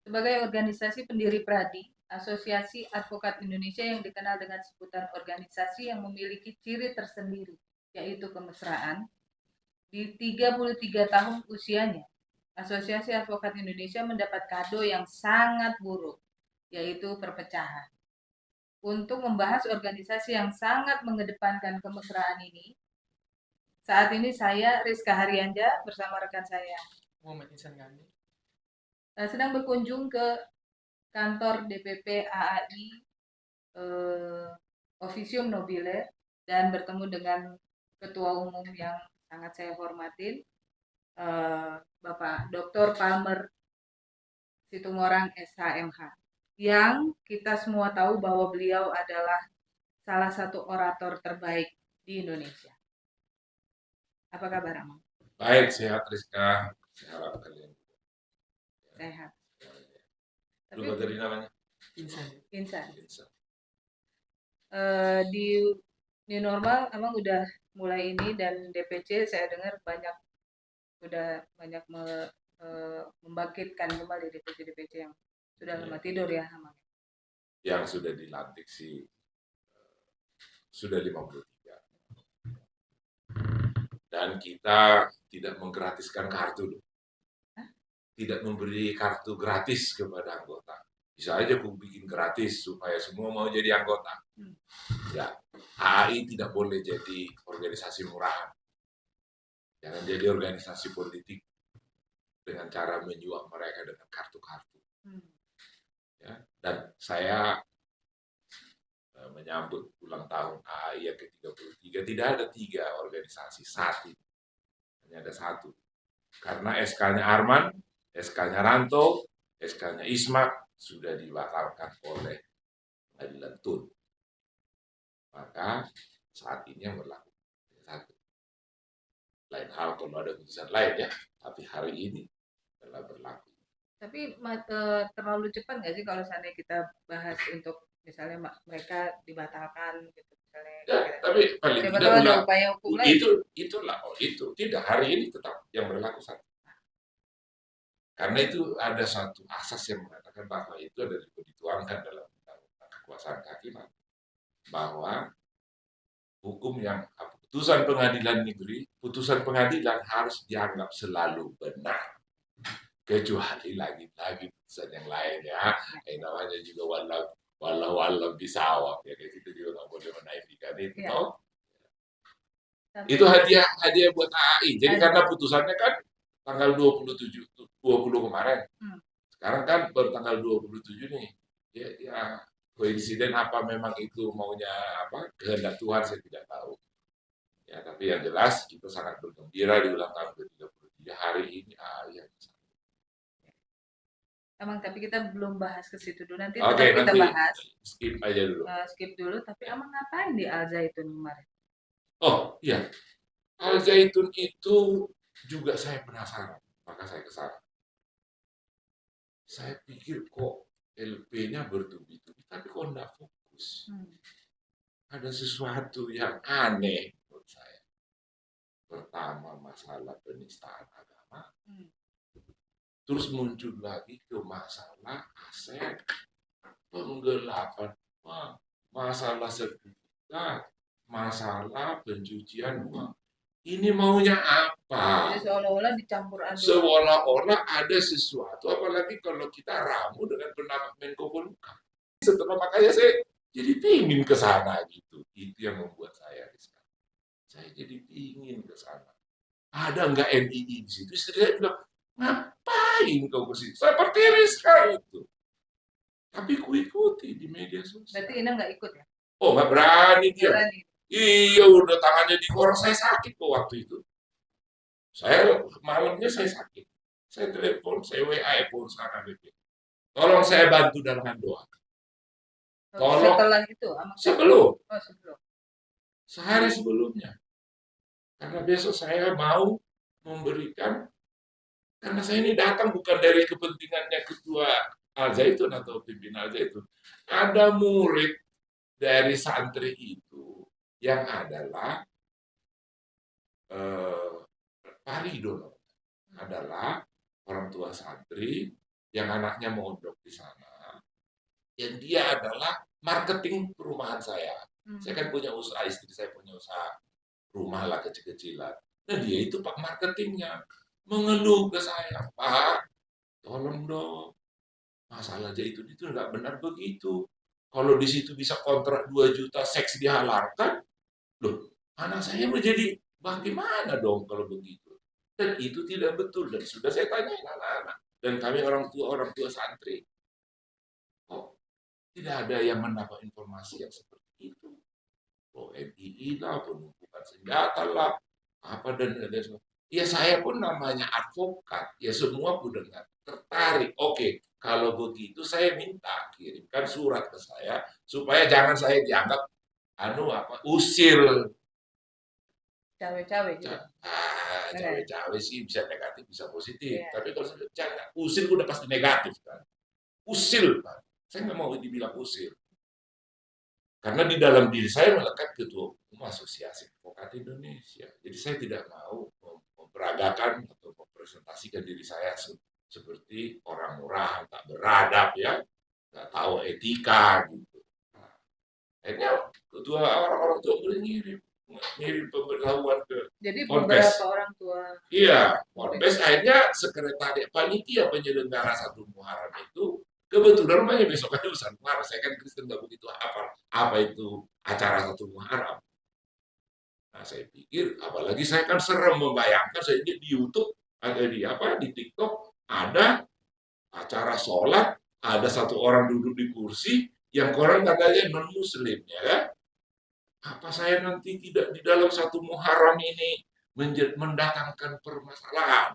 Sebagai organisasi pendiri PRADI, Asosiasi Advokat Indonesia yang dikenal dengan sebutan organisasi yang memiliki ciri tersendiri, yaitu kemesraan, di 33 tahun usianya, Asosiasi Advokat Indonesia mendapat kado yang sangat buruk, yaitu perpecahan. Untuk membahas organisasi yang sangat mengedepankan kemesraan ini, saat ini saya, Rizka Haryanja, bersama rekan saya, Muhammad Insan Gandhi, sedang berkunjung ke kantor DPP AAI Officium Nobile dan bertemu dengan Ketua Umum yang sangat saya hormatin, Bapak Dr. Palmer Situmorang SHMH, yang kita semua tahu bahwa beliau adalah salah satu orator terbaik di Indonesia. Apa kabar, Amang? Baik, sehat Rizka. Sehat kalian. Sehat. Lupa Tapi dari namanya? Insan. Insan. Insan. Di new normal, Amang udah mulai ini dan DPC saya dengar udah banyak membangkitkan kembali DPC-DPC yang sudah lama tidur ya, Amang. Yang sudah dilantik sih sudah 53. Dan kita tidak menggratiskan kartu. Tidak memberi kartu gratis kepada anggota. Bisa aja aku bikin gratis supaya semua mau jadi anggota. Ya, AAI tidak boleh jadi organisasi murahan. Jangan jadi organisasi politik dengan cara menjual mereka dengan kartu-kartu. Ya, dan saya menyambut ulang tahun AAI yang ke-33. Tidak ada 3 organisasi, satu. Hanya ada satu. Karena SK-nya Arman, SK-nya Ranto, SK-nya Isma sudah dibatalkan oleh Pengadilan Tun. Maka saat ini yang berlaku satu. Lain hal kalau ada putusan lain ya, tapi hari ini telah berlaku. Tapi terlalu cepat nggak sih kalau seandainya kita bahas untuk misalnya mereka dibatalkan gitu misalnya? Ya, tapi paling siapa tidak tahu ada upaya hukum lain. itu tidak hari ini tetap yang berlaku satu. Karena itu ada satu asas yang mengatakan bahwa itu ada dituangkan dalam undang-undang kekuasaan kehakiman bahwa hukum yang putusan pengadilan negeri, putusan pengadilan harus dianggap selalu benar. Kecuali lagi putusan yang lain ya, namanya juga walau bisawab ya, kayak gitu juga nggak boleh menafikan itu. Ya. Itu hadiah buat AI. Jadi karena putusannya kan tanggal 20 kemarin. Sekarang kan baru tanggal 27 nih. Ya koinsiden apa memang itu maunya apa kehendak Tuhan saya tidak tahu. Ya, tapi yang jelas kita sangat bergembira di ulang tahun ke-33 hari ini yang Emang tapi kita belum bahas ke situ dulu, nanti kita bahas. Skip aja dulu. Skip dulu, tapi Amang ngapain di Al Zaitun kemarin? Oh iya, Al Zaitun itu juga saya penasaran, maka saya ke sana. Saya pikir kok LP-nya bertubi-tubi, tapi kok enggak fokus. Ada sesuatu yang aneh menurut saya. Pertama masalah penistaan agama, terus muncul lagi ke masalah aset, penggelapan uang, masalah sertifikat, masalah pencucian uang. Ini maunya apa? Jadi seolah-olah dicampur aduk. Seolah-olah ada sesuatu, apalagi kalau kita ramu dengan pendapat Menko Polhukam. Setelah makanya saya jadi pingin ke sana gitu. Itu yang membuat saya sekarang. Saya jadi pingin ke sana. Ada nggak NII di situ? Saya bilang, ngapain kau ke situ? Saya pertiris sekali itu. Tapi ku ikuti di media sosial. Berarti Ina nggak ikut ya? Oh, nggak berani dia. Berani. Iya, udah tangannya di korong. Saya sakit kok waktu itu. Saya malamnya saya sakit. Saya telepon, saya WA pengusaha KBP. Tolong saya bantu dalam doa. Tolong. Setelah itu? Sebelum. Oh, sebelum. Sehari sebelumnya. Karena besok saya mau memberikan, karena saya ini datang bukan dari kepentingannya ketua Al Zaitun atau pimpinan Al Zaitun. Ada murid dari santri itu yang adalah Pak Ridho adalah orang tua santri yang anaknya mondok di sana, yang dia adalah marketing perumahan saya. Saya kan punya usaha, istri saya punya usaha rumah lah kecil-kecilan. Nah dia itu pak marketingnya mengeluh ke saya, Pak, tolong dong, masalah itu nggak benar begitu. Kalau di situ bisa kontrak 2 juta seks dihalalkan, loh, anak saya menjadi bagaimana dong kalau begitu? Dan itu tidak betul dan sudah saya tanyain anak-anak dan kami orang tua santri. Oh, tidak ada yang mendapat informasi yang seperti itu. Oh, MII lah, penumpukan senjata lah, apa dan sebagainya. Ya saya pun namanya advokat, ya semua pun dengar tertarik. Oke, kalau begitu saya minta kirimkan surat ke saya supaya jangan saya dianggap usir. Cawe-cawe gitu. Cawe-cawe sih bisa negatif bisa positif, Iya. tapi kalau jangan usir udah pasti negatif kan. Usir kan, saya nggak mau dibilang usir. Karena di dalam diri saya melekat ketua umum Asosiasi Advokat Indonesia. Jadi saya tidak mau memperagakan atau mempresentasikan diri saya seperti orang murah, tak beradab ya, nggak tahu etika gitu. Nah, akhirnya ketua orang-orang tua boleh ngirim pemberitahuan ke Jadi Ponpes. beberapa orang tua. Iya, Ponpes akhirnya sekretariat panitia penyelenggara satu Muharram itu kebetulan rumahnya besok aja urusan Muharram. Saya kan Kristen nggak begitu apa itu acara satu Muharram. Nah saya pikir, apalagi saya kan serem membayangkan saya di YouTube ada di TikTok ada acara sholat, ada satu orang duduk di kursi yang orang katanya non Muslim ya kan? Apa saya nanti tidak di dalam satu Muharram ini mendatangkan permasalahan,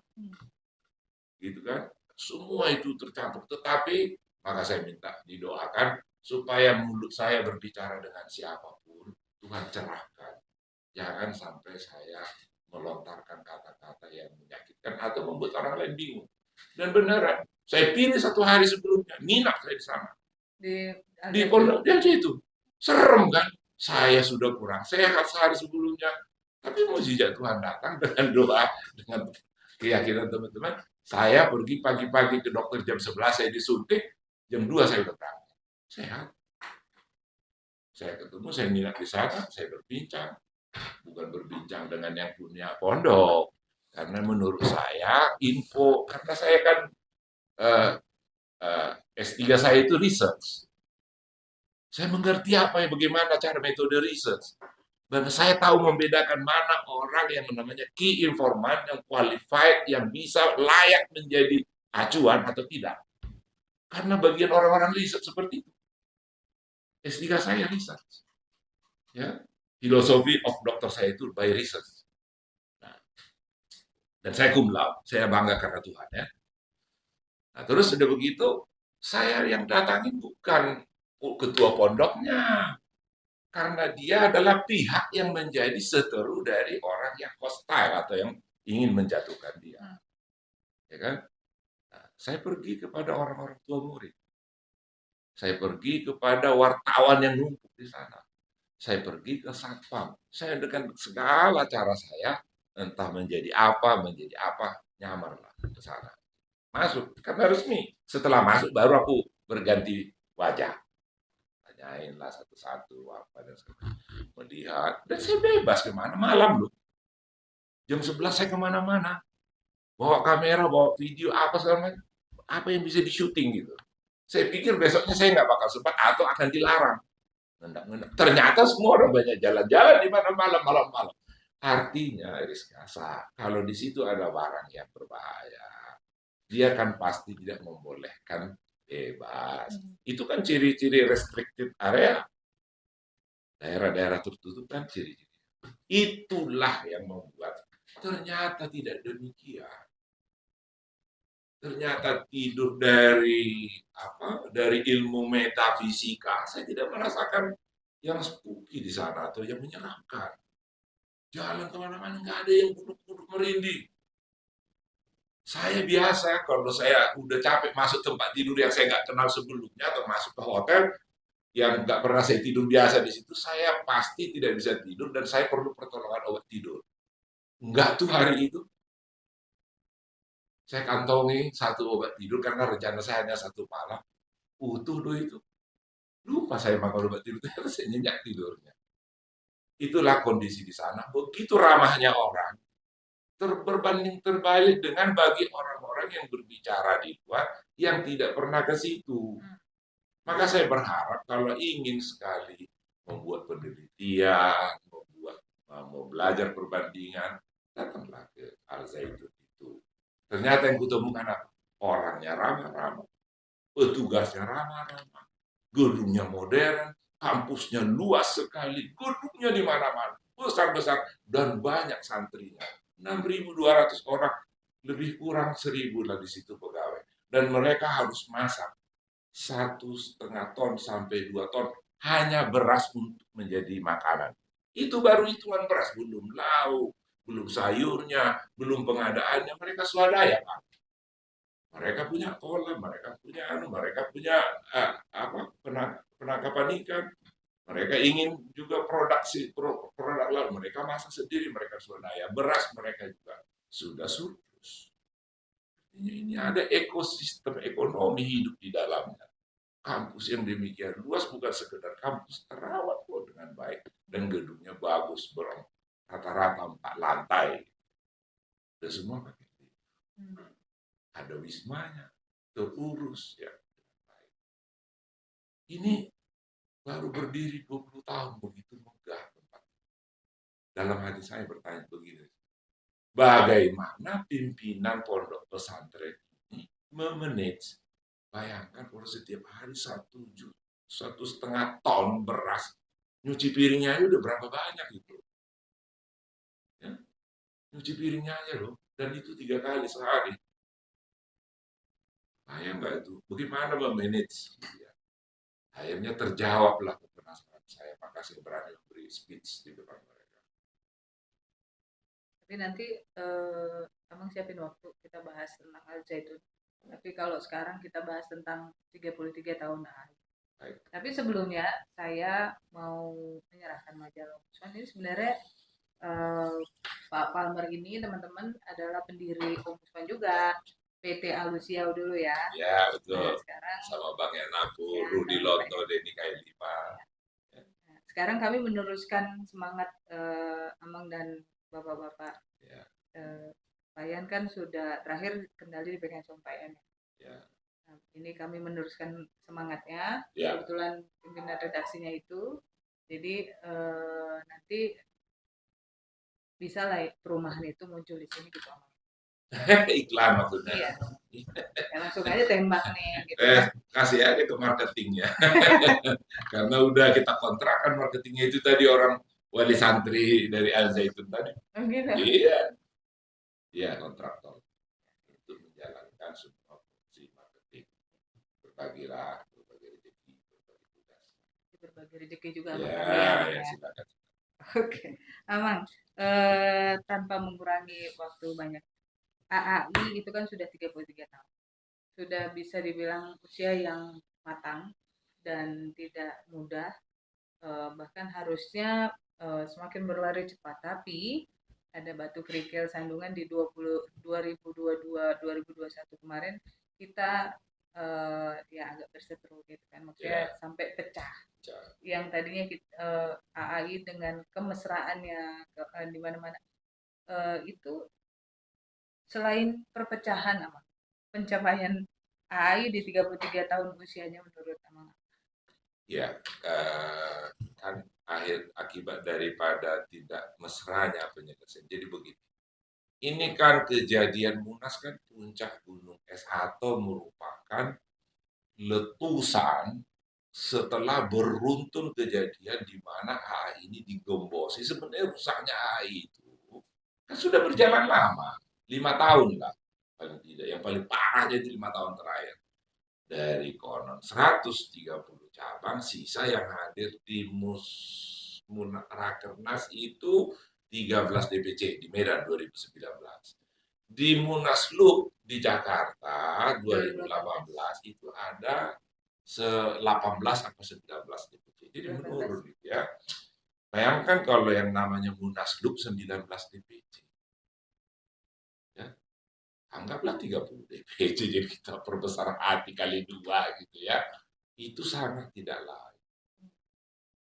gitu kan? Semua itu tercampur. Tetapi maka saya minta didoakan supaya mulut saya berbicara dengan siapapun Tuhan cerahkan. Jangan sampai saya melontarkan kata-kata yang menyakitkan atau membuat orang lain bingung. Dan beneran, saya pilih 1 hari sebelumnya, nginap saya di sana. Di pondok dia itu. Serem kan? Saya sudah kurang sehat sehari sebelumnya. Tapi mujizat Tuhan datang dengan doa, dengan keyakinan teman-teman. Saya pergi pagi-pagi ke dokter jam 11, saya disuntik, jam 2 saya udah berangkat. Sehat. Saya ketemu, saya nginap di sana, saya berbincang. Bukan berbincang dengan yang punya pondok. Karena menurut saya, info, karena saya kan S3 saya itu research. Saya mengerti bagaimana cara metode research. Dan saya tahu membedakan mana orang yang namanya key informant, yang qualified, yang bisa layak menjadi acuan atau tidak. Karena bagian orang-orang riset seperti itu. S3 saya research. Ya, filosofi of dokter saya itu by research. Nah, dan saya cum laude, saya bangga karena Tuhan ya. Nah, terus sudah begitu, saya yang datangi bukan ketua pondoknya, karena dia adalah pihak yang menjadi seteru dari orang yang hostile atau yang ingin menjatuhkan dia. Ya kan? Nah, saya pergi kepada orang-orang tua murid. Saya pergi kepada wartawan yang numpuk di sana. Saya pergi ke satpam. Saya dengan segala cara saya, entah menjadi apa, nyamarlah ke sana. Masuk, karena resmi. Setelah masuk baru aku berganti wajah. Tanyainlah satu-satu apa dan sebagainya. Melihat, dan saya bebas kemana, malam loh. Jam 11 saya kemana-mana. Bawa kamera, bawa video, apa segala macam. Apa yang bisa di-syuting gitu. Saya pikir besoknya saya nggak bakal sempat atau akan dilarang. Ternyata semua orang banyak jalan-jalan di mana malam-malam. Artinya, Rizka, kalau di situ ada barang yang berbahaya, dia kan pasti tidak membolehkan bebas. Itu kan ciri-ciri restricted area. Daerah-daerah tertutup kan ciri-ciri. Itulah yang membuat ternyata tidak demikian. Ternyata tidur dari ilmu metafisika, saya tidak merasakan yang spooky di sana atau yang menyeramkan. Jalan kemana-mana nggak ada yang buduk-buduk merinding. Saya biasa kalau saya udah capek masuk tempat tidur yang saya nggak kenal sebelumnya atau masuk ke hotel yang nggak pernah saya tidur biasa di situ, saya pasti tidak bisa tidur dan saya perlu pertolongan obat tidur. Enggak tuh hari itu. Saya kantongi satu obat tidur karena rencana saya hanya satu malam. Utuh doh itu. Lupa saya makan obat tidur, ternyata saya nyenyak tidurnya. Itulah kondisi di sana. Begitu ramahnya orang, berbanding terbalik dengan bagi orang-orang yang berbicara di luar yang tidak pernah ke situ. Maka saya berharap kalau ingin sekali membuat penelitian, mau belajar perbandingan, datanglah ke Al Zaitun itu. Ternyata yang kutemukan apa? Orangnya ramah-ramah, petugasnya ramah-ramah, gedungnya modern, kampusnya luas sekali, gedungnya di mana-mana, besar-besar, dan banyak santrinya. 6.200 orang, lebih kurang 1.000 lah di situ pegawai. Dan mereka harus masak 1,5 ton sampai 2 ton hanya beras untuk menjadi makanan. Itu baru hitungan beras, belum lauk, belum sayurnya, belum pengadaannya. Mereka swadaya, Pak. Mereka punya kolam, mereka punya penangkapan ikan. Mereka ingin juga produk laut, mereka masak sendiri, mereka swadaya. Beras mereka juga sudah surplus. Ini ada ekosistem ekonomi hidup di dalamnya. Kampus yang demikian luas bukan sekedar kampus, terawat kok dengan baik dan gedungnya bagus, rata-rata 4 lantai. Dan semua pakai lift. Ada wismanya, terurus ya. Ini baru berdiri 20 tahun, begitu megah tempat. Dalam hati saya bertanya begini, bagaimana pimpinan pondok pesantren ini memanage? Bayangkan kalau setiap hari 1,5 ton beras, nyuci piringnya aja udah berapa banyak itu. Ya, nyuci piringnya aja loh, dan itu 3 kali sehari. Bayang nggak itu? Bagaimana memanage? Ya. Akhirnya terjawablah penasaran saya, maka saya berani memberi speech di depan mereka. Tapi nanti Abang siapin waktu kita bahas tentang Al Zaitun. Tapi kalau sekarang kita bahas tentang 33 tahun AI. Baik. Tapi sebelumnya saya mau menyerahkan majalah Ombudsman. Ini sebenarnya Pak Palmer ini teman-teman adalah pendiri Ombudsman juga. PT Alusiau dulu ya. Ya betul. Nah, sekarang sama Bang Enapu, ya, Rudi Lonto, Denny Kailima. Nah, sekarang kami meneruskan semangat Amang dan Bapak-bapak. Ya. Payan kan sudah terakhir kendali dipegang sama Payan. Ya. Nah, ini kami meneruskan semangatnya. Ya. Kebetulan pimpinan redaksinya itu. Jadi nanti bisa lah perumahan itu muncul di sini gitu. Iklan maksudnya. Iya. Ya, langsung aja tembak nih. Gitu. Kasih aja ke marketingnya. Karena udah kita kontrakkan marketingnya itu tadi orang wali santri dari Al Zaitun tadi. Oh, gitu. Iya. Iya, kontraktor. Itu menjalankan semua fungsi marketing. Berbagi rezeki, berbagi tugas. Berbagi rezeki juga. Ya, silakan. Oke, Amang, tanpa mengurangi waktu banyak. AAI itu kan sudah 33 tahun. Sudah bisa dibilang usia yang matang dan tidak mudah. Bahkan harusnya semakin berlari cepat. Tapi ada batu kerikil sandungan di 2022-2021 kemarin kita ya agak berseteru gitu kan. Maksudnya sampai pecah. Yang tadinya AAI dengan kemesraannya di mana-mana itu selain perpecahan Amang, pencapaian AAI di 33 tahun usianya menurut Amang. Ya, kan akibat daripada tidak mesranya penyelesaian. Jadi begitu. Ini kan kejadian Munas kan puncak gunung es atau merupakan letusan setelah beruntun kejadian di mana AI ini digembosi. Sebenarnya rusaknya AI itu kan sudah berjalan lama, 5 tahun lah paling tidak. Yang paling parahnya itu 5 tahun terakhir. Dari konon 130 cabang, sisa yang hadir di Rakernas itu 13 DPC di Medan 2019. Di Munaslup di Jakarta 2018 itu ada 18 atau 19 DPC. Jadi menurun gitu ya. Bayangkan kalau yang namanya Munaslup 19 DPC. Ya. anggaplah 30 DPC, jadi kita perbesar hati kali 2 gitu ya. Itu sangat tidak layak.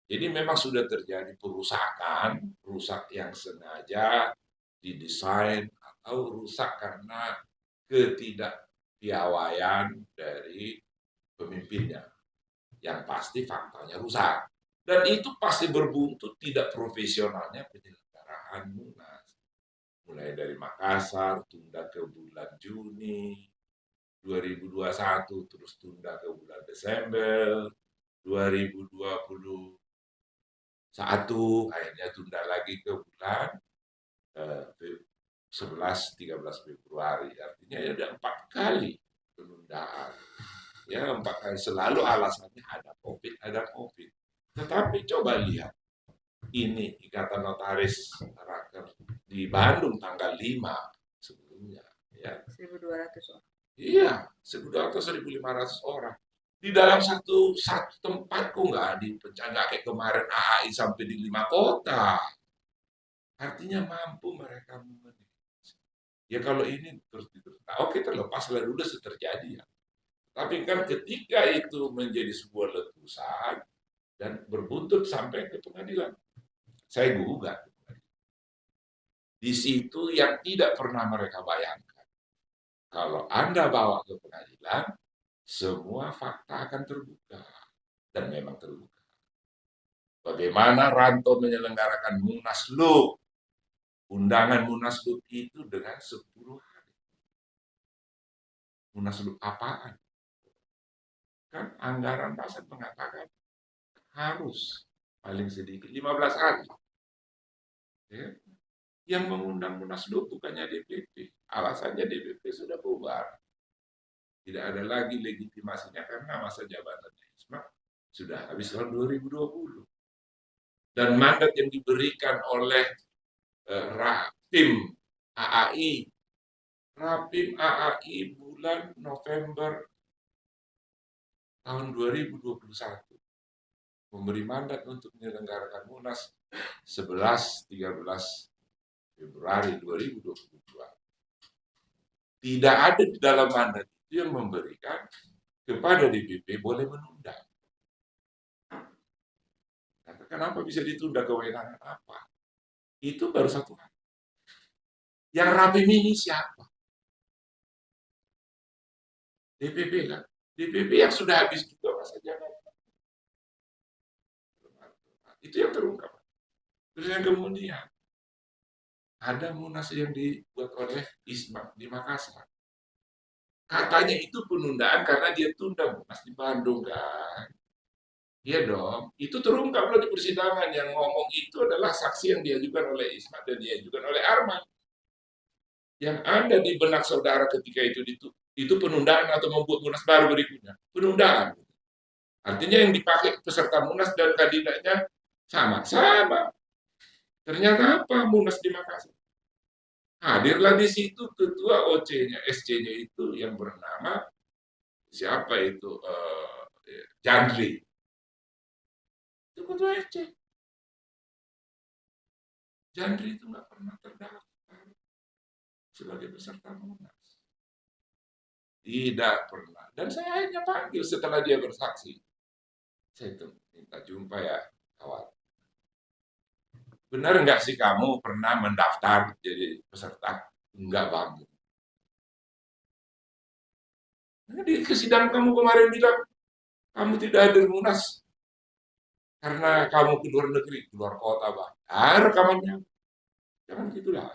Jadi memang sudah terjadi perusakan, rusak yang sengaja didesain atau rusak karena ketidakpiawaian dari pemimpinnya. Yang pasti faktanya rusak. Dan itu pasti berbuntut tidak profesionalnya penyelenggaraan Munas. Mulai dari Makassar, tunda ke bulan Juni 2021, terus tunda ke bulan Desember 2021, akhirnya tunda lagi ke bulan 11-13 Februari. Artinya ya ada 4 kali penundaan. Ya 4 kali, selalu alasannya ada COVID, ada COVID. Tetapi coba lihat, ini Ikatan Notaris Raker di Bandung tanggal 5 sebelumnya. Ya. 1.200 orang. Iya, 1.500 orang. Di dalam satu tempat kok nggak dipecah, nggak kayak kemarin AAI sampai di 5 kota. Artinya mampu mereka memanage. Ya kalau ini terus diteruskan, oke terlepaslah dulu terjadi ya. Tapi kan ketika itu menjadi sebuah letusan dan berbuntut sampai ke pengadilan, saya gugat. Di situ yang tidak pernah mereka bayangkan, kalau Anda bawa ke pengadilan, semua fakta akan terbuka. Dan memang terbuka. Bagaimana Ranto menyelenggarakan Munaslup, undangan Munaslup itu dengan 10 hari. Munaslup apaan? Kan anggaran pasar mengatakan harus paling sedikit 15 hari. Ya. Yang mengundang Munaslup bukannya DPP. Alasannya DPP sudah bubar. Tidak ada lagi legitimasinya karena masa jabatannya Isma sudah habis tahun 2020. Dan mandat yang diberikan oleh Rapim AAI bulan November tahun 2021 memberi mandat untuk menyelenggarakan Munas 11-13 Februari 2022. Tidak ada di dalam mandat itu yang memberikan kepada DPP boleh menunda. Kenapa bisa ditunda, kewenangan apa? Itu baru satu hal. Yang Rapim ini siapa? DPP kan? DPP yang sudah habis juga masa jabatan. Itu yang terungkap. Terus yang kemudian ada Munas yang dibuat oleh Isma di Makassar. Katanya itu penundaan karena dia tunda Munas di Bandung kan. Iya dong, itu terungkap loh di persidangan. Yang ngomong itu adalah saksi yang diajukan oleh Isma dan diajukan oleh Arman. Yang ada di benak saudara ketika itu penundaan atau membuat Munas baru berikutnya. Penundaan. Artinya yang dipakai peserta Munas dan kandidatnya sama. Ternyata apa? Munas di Makassar. Hadirlah di situ ketua OC-nya, SC-nya itu yang bernama siapa itu? Jandri. Itu ketua SC. Jandri itu nggak pernah terdaftar sebagai peserta Munas. Tidak pernah. Dan saya hanya panggil setelah dia bersaksi. Saya itu minta jumpa ya, kawan. Benar nggak sih kamu pernah mendaftar jadi peserta? Enggak, Bang. Nah, di kesidang kamu kemarin bilang kamu tidak hadir Munas karena kamu ke luar negeri, keluar kota, Bang. Rekamannya. Jangan gitulah.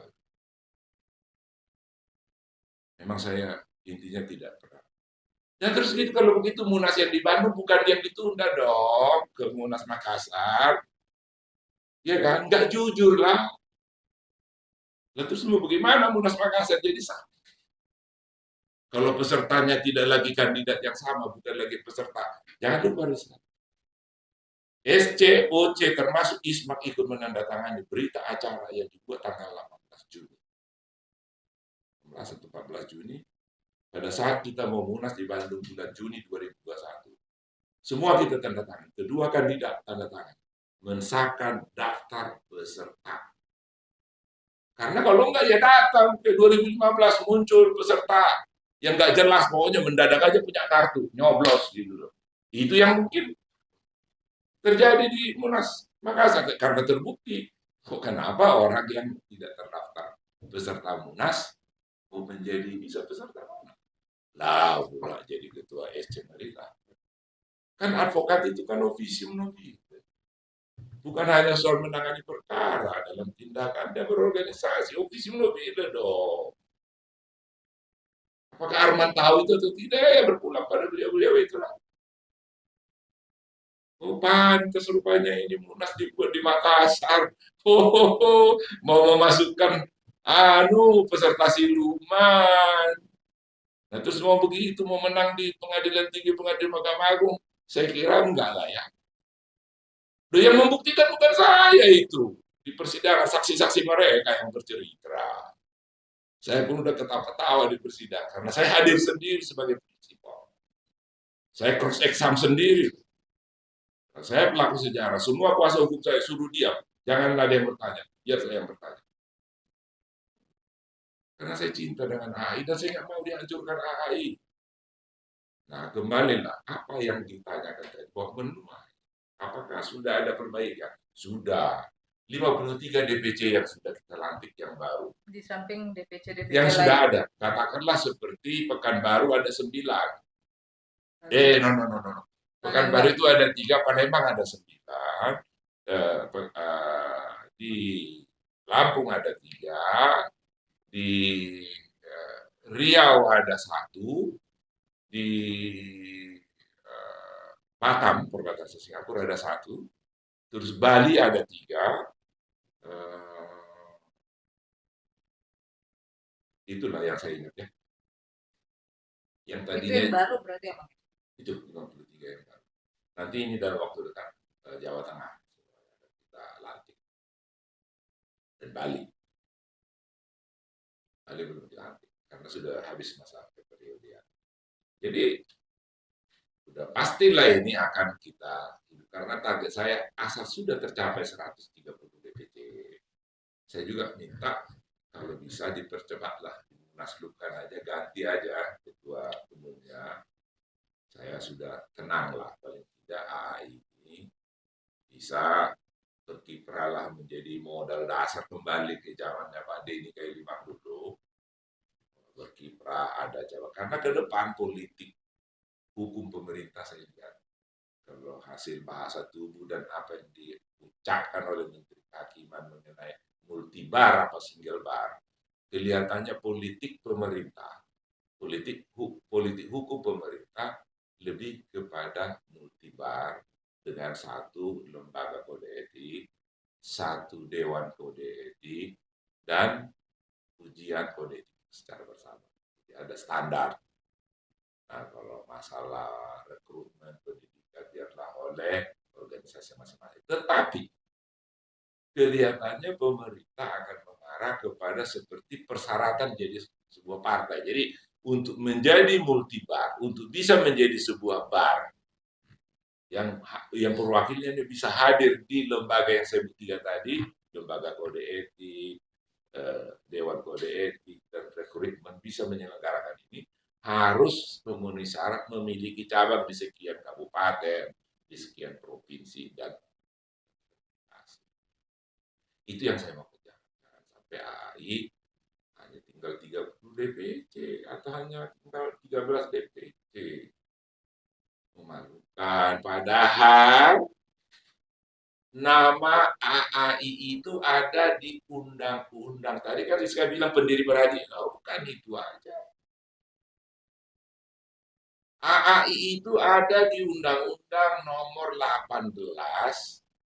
Memang saya intinya tidak pernah. Dan terus gitu, kalau begitu Munas yang di Bandung bukan yang ditunda dong ke Munas Makassar. Ya kan, nggak jujur lah. Lalu terus mau bagaimana Munas Makassar jadi sah? Kalau pesertanya tidak lagi kandidat yang sama, bukan lagi peserta, jangan lupa SC, OC, termasuk Ismak ikut menandatangani berita acara yang dibuat tanggal 18 Juni. 18 atau 14 Juni, pada saat kita mau Munas di Bandung bulan Juni 2021. Semua kita tanda tangan. Kedua kandidat tanda tangan. Mensahkan daftar peserta. Karena kalau enggak ya datang ke 2015 muncul peserta yang nggak jelas, pokoknya mendadak aja punya kartu, nyoblos gitu loh. Itu yang mungkin terjadi di Munas Makassar karena terbukti. Kok kenapa orang yang tidak terdaftar peserta Munas menjadi bisa peserta Munas? Lah, pula jadi ketua SC Merita. Kan advokat itu kan officium novit. Bukan hanya soal menangani perkara dalam tindakan dia berorganisasi, officium novit dong. Apakah Arman tahu itu atau tidak? Ya berpulang pada beliau-beliau itulah. Oh, pantas rupanya ini Munas dibuat di Makassar. Mau memasukkan peserta siluman. Nah, terus mau begitu, mau menang di pengadilan tinggi, pengadilan Mahkamah Agung, saya kira enggak lah ya. Loh, yang membuktikan bukan saya itu. Di persidangan, saksi-saksi mereka yang bercerita. Saya pun udah ketawa-ketawa di persidangan, karena saya hadir sendiri sebagai prinsipal. Saya cross exam sendiri. Saya pelaku sejarah, semua kuasa hukum saya suruh diam. Jangan ada yang bertanya, biar saya yang bertanya. Karena saya cinta dengan AI dan saya nggak mau dihancurkan AI. Nah, kembalilah apa yang ditanyakan tadi, bahwa benua, apakah sudah ada perbaikan? Sudah. 53 DPC yang sudah kita lantik yang baru. Di samping DPC Yang lain. sudah ada, katakanlah seperti Pekanbaru ada 9. No. Pekanbaru itu ada 3, Palembang ada 9, di Lampung ada 3, di Riau ada 1, di Batam, perbatasan Singapura ada 1, terus Bali ada 3, itulah yang saya ingat ya. Yang tadinya itu yang baru berarti apa? Itu 53 yang baru. Nanti ini dalam waktu dekat Jawa Tengah kita lantik dan Bali. Bali belum dilantik karena sudah habis masa periode. Jadi sudah pastilah ini akan kita, karena target saya asal sudah tercapai 130 DPC. Saya juga minta kalau bisa dipercepatlah, dimunaslukan aja, ganti aja ketua umumnya. Saya sudah tenang lah, paling tidak AI ini bisa berkiprahlah menjadi modal dasar kembali ke zamannya Pak Denny Kailimak dulu. Berkiprah ada jawab, karena ke depan politik hukum pemerintah saya lihat, kalau hasil bahasa tubuh dan apa yang diucapkan oleh Menteri Kehakiman mengenai multibar apa single bar, kelihatannya politik pemerintah, politik hukum pemerintah lebih kepada multibar dengan 1 lembaga kode etik, 1 dewan kode etik, dan ujian kode etik secara bersama. Jadi ada standar. Nah, kalau masalah rekrutmen pendidikan biarlah oleh organisasi masing-masing. Tetapi kelihatannya pemerintah akan mengarah kepada seperti persyaratan jadi sebuah partai. Jadi untuk menjadi multibar, untuk bisa menjadi sebuah bar yang perwakilannya bisa hadir di lembaga yang saya buktikan tadi, lembaga kode etik, dewan kode etik, dan rekrutmen bisa menyelenggarakan ini, harus memenuhi syarat memiliki cabang di sekian kabupaten, di sekian provinsi, dan itu yang saya mau kejar. Jangan sampai AI hanya tinggal 30 DPC atau hanya tinggal 13 DPC. Memalukan, padahal nama AAI itu ada di undang-undang. Tadi kan Rizka bilang pendiri Beradi, bukan itu aja. AAI itu ada di Undang-Undang Nomor 18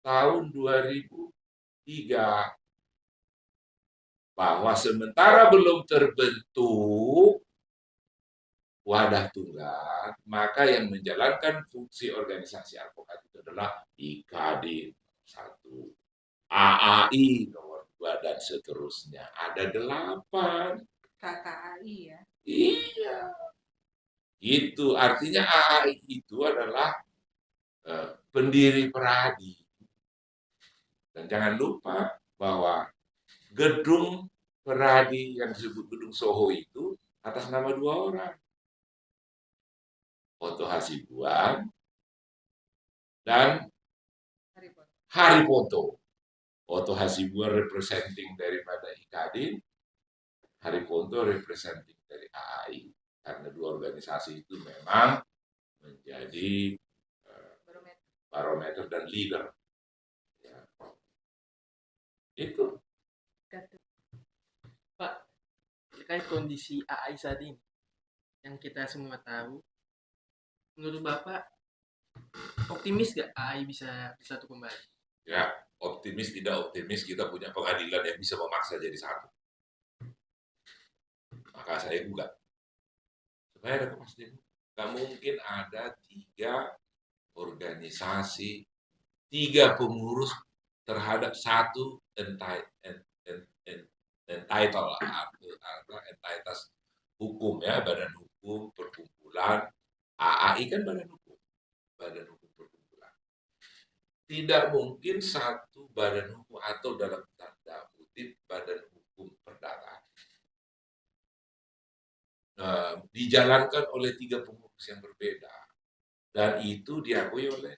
tahun 2003, bahwa sementara belum terbentuk wadah tunggal, maka yang menjalankan fungsi organisasi advokat itu adalah IKAD 1, AAI nomor 2, dan seterusnya. Ada 8. KKAI ya? Iya. Itu artinya AAI itu adalah pendiri Peradi. Dan jangan lupa bahwa gedung Peradi yang disebut Gedung Soho itu atas nama 2 orang. Oto Hasibuan dan Hariponto. Oto Hasibuan representing daripada Ikadin, Hariponto representing dari AAI. Karena 2 organisasi itu memang menjadi barometer dan leader. Ya. Itu. Pak, terkait kondisi AI saat ini, yang kita semua tahu, menurut Bapak, optimis gak AI bisa bersatu kembali? Ya, optimis tidak optimis, kita punya pengadilan yang bisa memaksa jadi satu. Maka saya gugat. Supaya ada kepastian. Gak mungkin ada 3 organisasi, 3 pengurus terhadap satu entitas hukum ya, badan hukum perkumpulan. AAI kan badan hukum perkumpulan. Tidak mungkin satu badan hukum atau dalam tanda kutip badan hukum perdata dijalankan oleh 3 pengurus yang berbeda, dan itu diakui oleh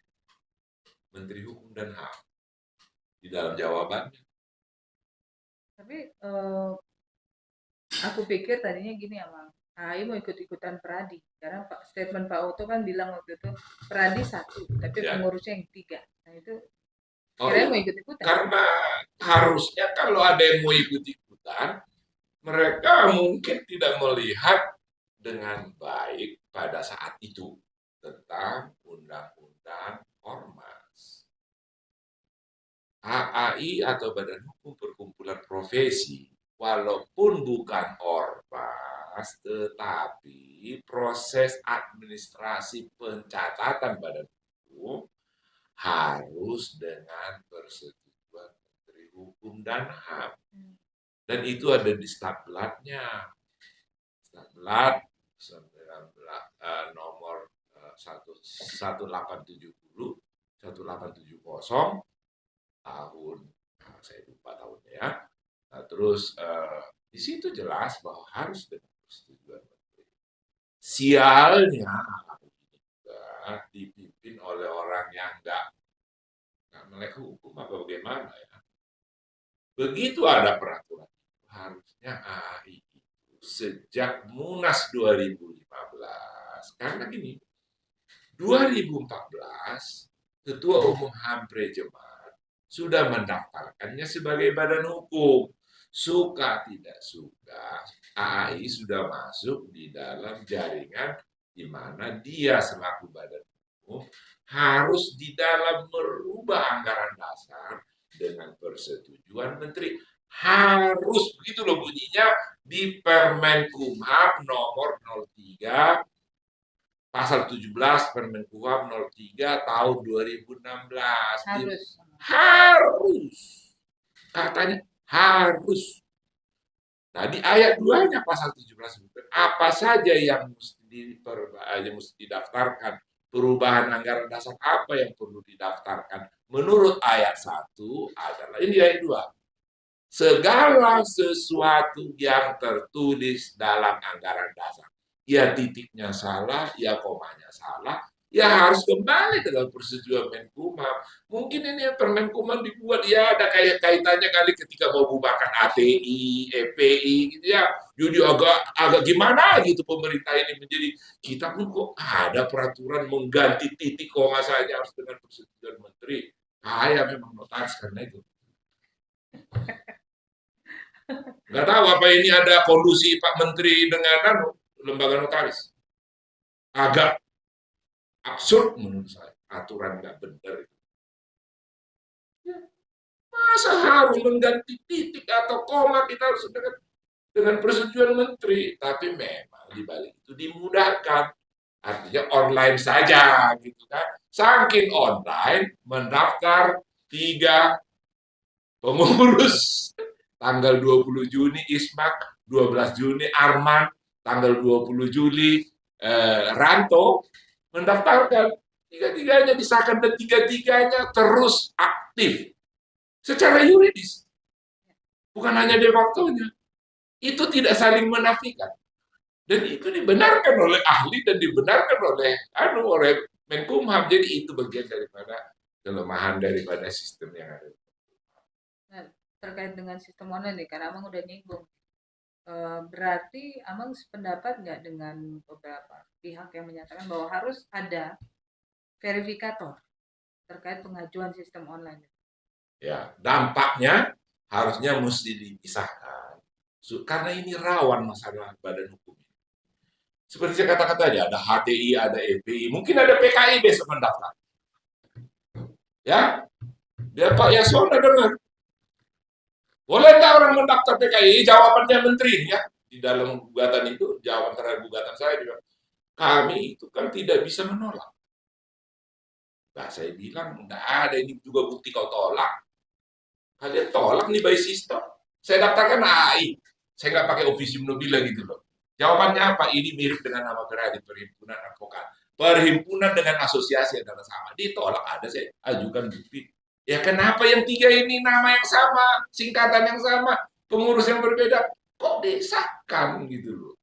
Menteri Hukum dan HAM di dalam jawabannya. Tapi aku pikir tadinya gini ya Bang, AI mau ikut-ikutan Peradi, karena statement Pak Oto kan bilang waktu itu Peradi 1, tapi Ya. pengurusnya yang 3. Nah itu Oh, kira mau ikut-ikutan. karena harusnya kalau ada yang mau ikut-ikutan, mereka mungkin tidak melihat dengan baik pada saat itu tentang undang-undang ormas. AAI atau Badan Hukum Perkumpulan Profesi, walaupun bukan ormas, tetapi proses administrasi pencatatan badan hukum harus dengan persetujuan Menteri Hukum dan HAM. Dan itu ada di staklatnya. Staklat nomor 1870 tahun, saya lupa tahunnya ya. Nah, terus di situ jelas bahwa harus dengan persetujuan Menteri. Sialnya dipimpin oleh orang yang nggak melek hukum apa bagaimana ya. Begitu ada peraturan, harusnya AI itu sejak Munas 2015, karena gini, 2014 Ketua Umum Hampre Jemaat sudah mendaftarkannya sebagai badan hukum. Suka tidak suka, AI sudah masuk di dalam jaringan di mana dia selaku badan hukum harus di dalam merubah anggaran dasar dengan persetujuan menteri. Harus begitu loh bunyinya di Permenkumham nomor 03 pasal 17 Permenkumham 03 tahun 2016. Harus. Katanya harus. Nah, di ayat 2-nya pasal 17 apa saja yang mesti didaftarkan, perubahan anggaran dasar apa yang perlu didaftarkan. Menurut ayat 1 adalah ini ayat 2. Segala sesuatu yang tertulis dalam anggaran dasar, ya titiknya salah, ya komanya salah, ya harus kembali ke dalam persetujuan Menkumham. Mungkin ini Permenkumham dibuat ya ada kaitannya kali ketika mau bubarkan ATI, EPI gitu ya. Jadi agak gimana gitu pemerintah ini menjadi, kita pun kok ada peraturan mengganti titik koma saja harus dengan persetujuan menteri. Kaya memang notaris karena itu. Nggak tahu apa ini ada kolusi Pak Menteri dengan lembaga notaris. Agak absurd menurut saya, aturan nggak benar. Ya. Masa harus mengganti titik atau koma, kita harus dengan persetujuan menteri. Tapi memang di balik itu dimudahkan. Artinya online saja gitu kan. Saking online mendaftar 3 pengurus. Tanggal 20 Juni Ismak, 12 Juni Arman, tanggal 20 Juli Ranto mendaftarkan. 3-3-nya disahkan dan 3-3-nya terus aktif secara yuridis. Bukan hanya de facto-nya. itu tidak saling menafikan. Dan itu dibenarkan oleh ahli dan dibenarkan oleh Menkumham. Jadi itu bagian daripada kelemahan daripada sistem yang ada. Nah, terkait dengan sistem online nih, karena Amang udah nyinggung. Berarti Amang sependapat nggak dengan beberapa pihak yang menyatakan bahwa harus ada verifikator terkait pengajuan sistem online? Ya, dampaknya harusnya mesti dipisahkan. Karena ini rawan masalah badan hukum. Seperti saya katakan tadi, ada HTI, ada FPI, mungkin ada PKI besok mendaftar. Ya, dia Pak Yasona dengar. Boleh nggak orang mendaftar PKI? Jawabannya menteri ya. Di dalam gugatan itu, jawaban terhadap gugatan saya juga, kami itu kan tidak bisa menolak. Nah, saya bilang, nggak ada, ini juga bukti kau tolak. Kalian tolak nih by system. Saya daftarkan AI. Saya nggak pakai officium nobile gitu loh. Jawabannya apa? Ini mirip dengan nama Peradi, Perhimpunan Advokat. Perhimpunan dengan asosiasi adalah sama. Ditolak, ada saya ajukan bukti. Ya kenapa yang tiga ini nama yang sama, singkatan yang sama, pengurus yang berbeda, kok disahkan gitu loh.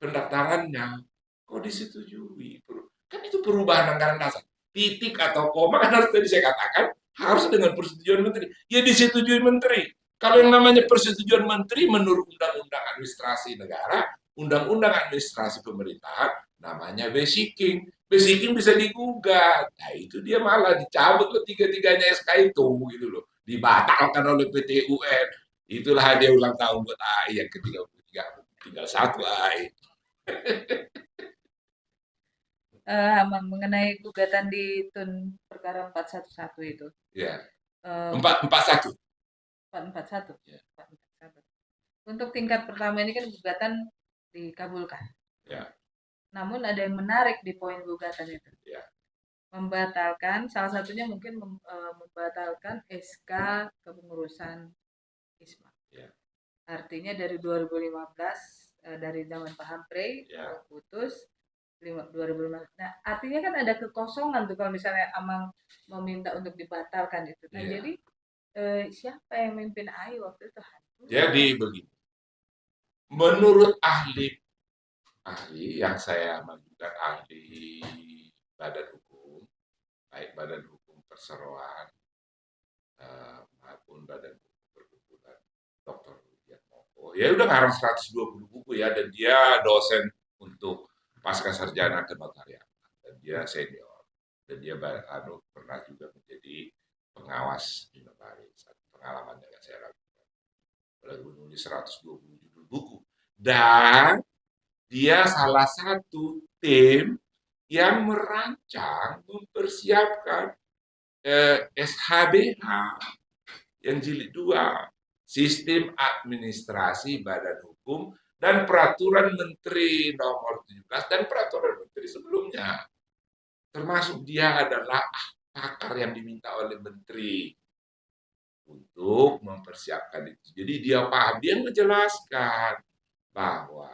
Pendaftarannya, kok disetujui. Kan itu perubahan anggaran dasar. Titik atau koma kan harus tadi saya katakan, harus dengan persetujuan menteri. Ya disetujui menteri. Kalau yang namanya persetujuan menteri menurut Undang-Undang Administrasi Negara, Undang-Undang Administrasi Pemerintahan, namanya basicking. Basicking bisa digugat. Nah itu dia malah dicabut loh tiga-tiganya SK itu gitu loh. Dibatalkan oleh PT UN. Itulah dia ulang tahun buat AI yang ke-33. Tinggal satu AI. Mengenai gugatan di TUN perkara 411 itu. Ya. Eh, 441. 441. Ya. 441. Untuk tingkat pertama ini kan gugatan dikabulkan. Ya. Namun ada yang menarik di poin gugatan itu. Ya. Membatalkan, salah satunya mungkin membatalkan SK kepengurusan ISMA. Ya. Artinya dari 2015, dari zaman Pak Hampre, Ya. putus 2015. Nah, artinya kan ada kekosongan tuh kalau misalnya Amang meminta untuk dibatalkan itu. Nah, Ya. jadi siapa yang memimpin AI waktu itu? Jadi begini. Menurut ahli yang saya majukan, ahli badan hukum, baik badan hukum perseroan maupun badan hukum perkumpulan Dr. Rudiat Moko. Ya udah ngarang 120 buku ya, dan dia dosen untuk pasca sarjana kenotariatan, dan dia senior, dan dia pernah juga menjadi pengawas di notaris. Pengalaman yang saya lakukan, lalu menulis 120 judul buku, dan dia salah satu tim yang merancang mempersiapkan SHBH yang jilid 2, Sistem Administrasi Badan Hukum dan Peraturan Menteri Nomor 17 dan Peraturan Menteri sebelumnya. Termasuk dia adalah pakar yang diminta oleh Menteri untuk mempersiapkan itu. Jadi dia paham, dia menjelaskan bahwa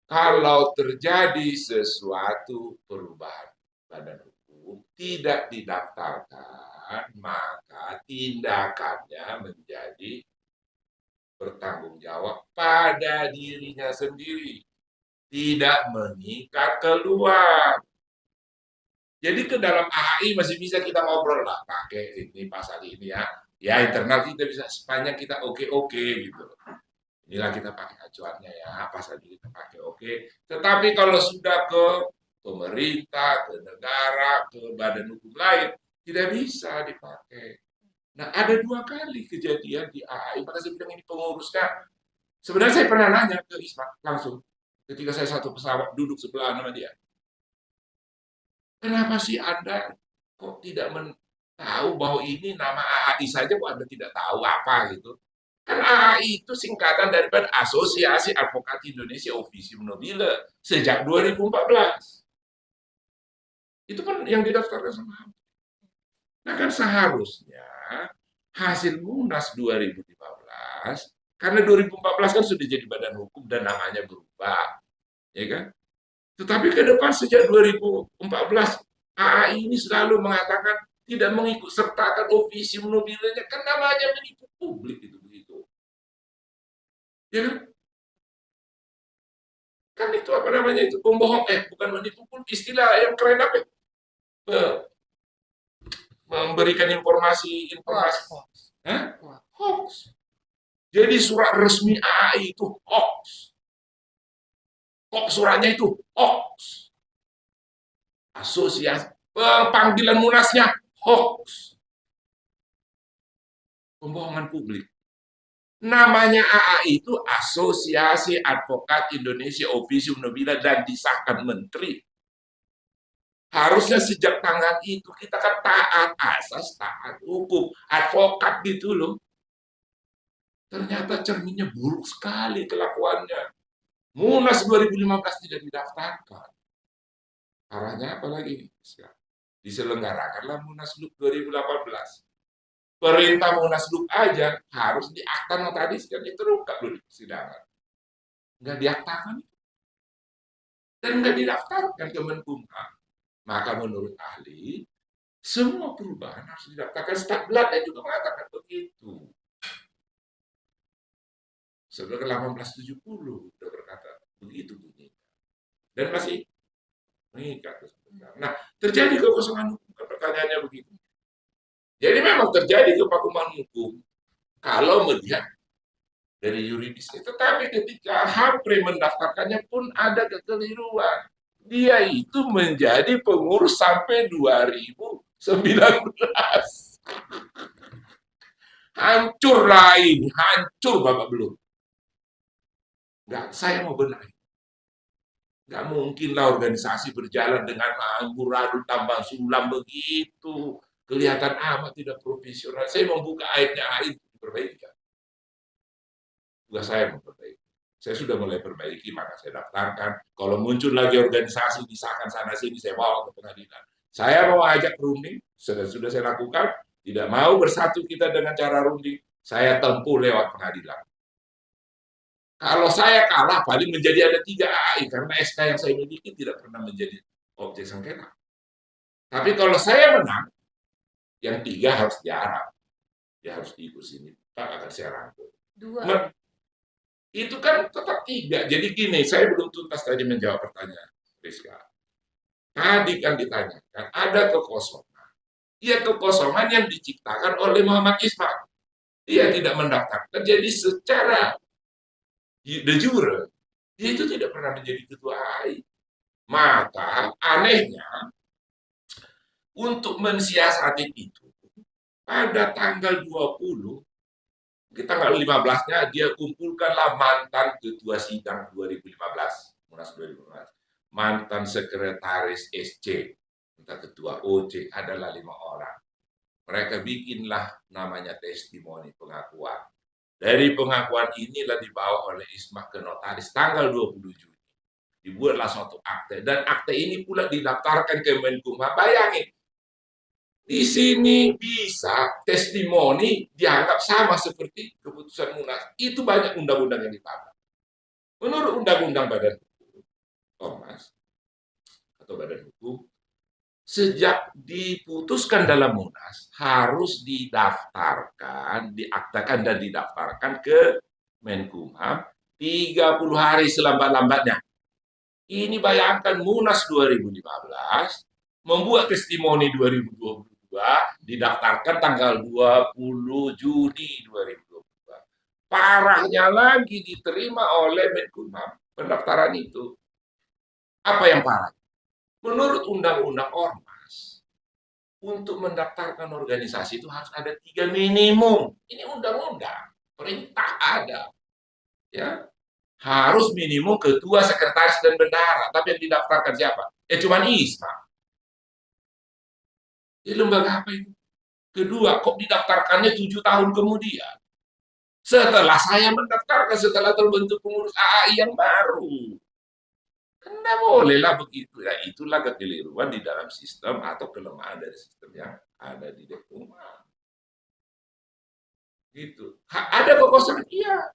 kalau terjadi sesuatu perubahan badan hukum tidak didaftarkan, maka tindakannya menjadi bertanggung jawab pada dirinya sendiri, tidak mengikat keluar. Jadi ke dalam AI masih bisa kita ngobrol lah, pakai ini pasal ini ya. Ya internal kita bisa sepanjang kita oke gitu. Inilah kita pakai acuannya ya, pasal ini kita pakai oke. Tetapi kalau sudah ke pemerintah, ke negara, ke badan hukum lain, tidak bisa dipakai. Nah, ada 2 kali kejadian di AI, pada saya bilang ini pengurusnya. Sebenarnya saya pernah nanya ke Isma langsung, ketika saya satu pesawat duduk sebelah sama dia. Kenapa sih Anda kok tidak tahu bahwa ini nama AI saja kok Anda tidak tahu apa gitu? Kan AI itu singkatan daripada Asosiasi Advokat Indonesia Officium Nobile sejak 2014. Itu kan yang didaftarkan sama HAM. Nah kan seharusnya hasil Munas 2015, karena 2014 kan sudah jadi badan hukum dan namanya berubah, ya kan? Tetapi ke depan sejak 2014 AI ini selalu mengatakan tidak mengikut sertakan officium nobile-nya, kan namanya menipu publik itu begitu. Ya kan? Kan itu apa namanya itu pembohong, bukan menipu pun istilah yang keren apa? Eh, Memberikan informasi. Hoax. Hah? Hoax. Hoax. Jadi surat resmi AI itu hoax. Kok suratnya itu hoax. Asosiasi panggilan munasnya hoax. Pembohongan publik. Namanya AA itu Asosiasi Advokat Indonesia Officium Nobile dan disahkan menteri. Harusnya sejak tanggal itu kita kan taat asas, taat hukum, advokat gitu loh. Ternyata cerminnya buruk sekali kelakuannya. Munas 2015 tidak didaftarkan. Arahnya apa lagi? Diselenggarakanlah Munaslup 2018. Perintah Munaslup aja harus diakta notaris, kan itu terungkap loh di persidangan. Nggak diaktakan dan nggak didaftarkan ke Menkumham. Maka menurut ahli, semua perubahan harus didaftarkan. Statblad juga mengatakan begitu. Sejak 1870 sudah berkata begitu bunyinya. Dan masih mengikat. Nah, terjadi kekosongan hukum. Pertanyaannya begitu. Jadi memang terjadi kevakuman hukum kalau melihat dari yuridisnya. Tetapi ketika Hampri mendaftarkannya pun ada kekeliruan. Dia itu menjadi pengurus sampai 2019. Hancur lain, hancur Bapak belum. Enggak, saya mau benahi. Enggak mungkinlah organisasi berjalan dengan amburadul tambah sulam begitu. Kelihatan amat tidak profesional. Saya mau buka aibnya aib diperbaiki. Tugas saya memperbaiki. Saya sudah mulai perbaiki, maka saya daftarkan. Kalau muncul lagi organisasi disahkan sana sini, saya bawa ke pengadilan. Saya mau ajak runding, sudah saya lakukan. Tidak mau bersatu kita dengan cara runding, saya tempuh lewat pengadilan. Kalau saya kalah, paling menjadi ada 3 AI, karena SK yang saya miliki tidak pernah menjadi objek sengketa. Tapi kalau saya menang, yang 3 harus diarah. Dia harus diikut sini. Pak akan saya rangkul. 2. Itu kan tetap 3. Jadi gini, saya belum tuntas tadi menjawab pertanyaan Rizka. Tadi kan ditanyakan, ada kekosongan. Ya kekosongan yang diciptakan oleh Muhammad Ismail. Dia tidak mendaftarkan. Jadi secara de jure, dia itu tidak pernah menjadi ketua AI. Maka anehnya, untuk mensiasati itu, pada tanggal 20, kita tanggal 15-nya dia kumpulkanlah mantan ketua sidang 2015, Munas 2015, mantan sekretaris SC, entah ketua OC, adalah 5 orang. Mereka bikinlah namanya testimoni pengakuan. Dari pengakuan inilah dibawa oleh Isma ke notaris tanggal 20 Juni. Dibuatlah suatu akte, dan akte ini pula didaftarkan ke Menkumham. Bayangin, di sini bisa testimoni dianggap sama seperti keputusan Munas. Itu banyak undang-undang yang ditabrak. Menurut undang-undang Badan Hukum, Ormas, atau Badan Hukum, sejak diputuskan dalam Munas, harus didaftarkan, diaktakan dan didaftarkan ke Menkumham 30 hari selambat-lambatnya. Ini bayangkan Munas 2015, membuat testimoni 2022, didaftarkan tanggal 20 Juni 2022. Parahnya lagi diterima oleh Menkumham pendaftaran itu. Apa yang parah? Menurut Undang-Undang Ormas, untuk mendaftarkan organisasi itu harus ada 3 minimum. Ini undang-undang, perintah ada. Ya, harus minimum ketua, sekretaris, dan bendahara. Tapi yang didaftarkan siapa? Cuman Isma. Ini lembaga apa itu? Kedua, kok didaftarkannya 7 tahun kemudian? Setelah saya mendaftarkan, setelah terbentuk pengurus AI yang baru. Tidak bolehlah begitu. Ya, itulah kekeliruan di dalam sistem atau kelemahan dari sistem yang ada di Dekumham. Gitu. Ada kekosongan, iya.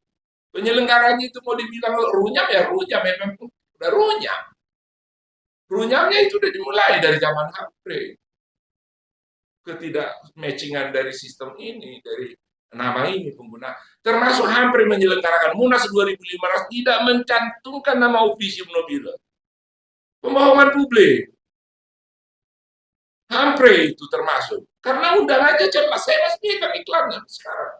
Penyelenggaranya itu mau dibilang runyam, ya runyam. Memang udah runyam. Runyamnya itu udah dimulai dari zaman Hampri. Ketidak matchingan dari sistem ini, dari nama ini pengguna, termasuk hampir menyelenggarakan Munas 2015 tidak mencantumkan nama Officium Nobile. Pembohongan publik. Hampir itu termasuk. Karena undangannya jelas, saya masih pegang iklannya sekarang.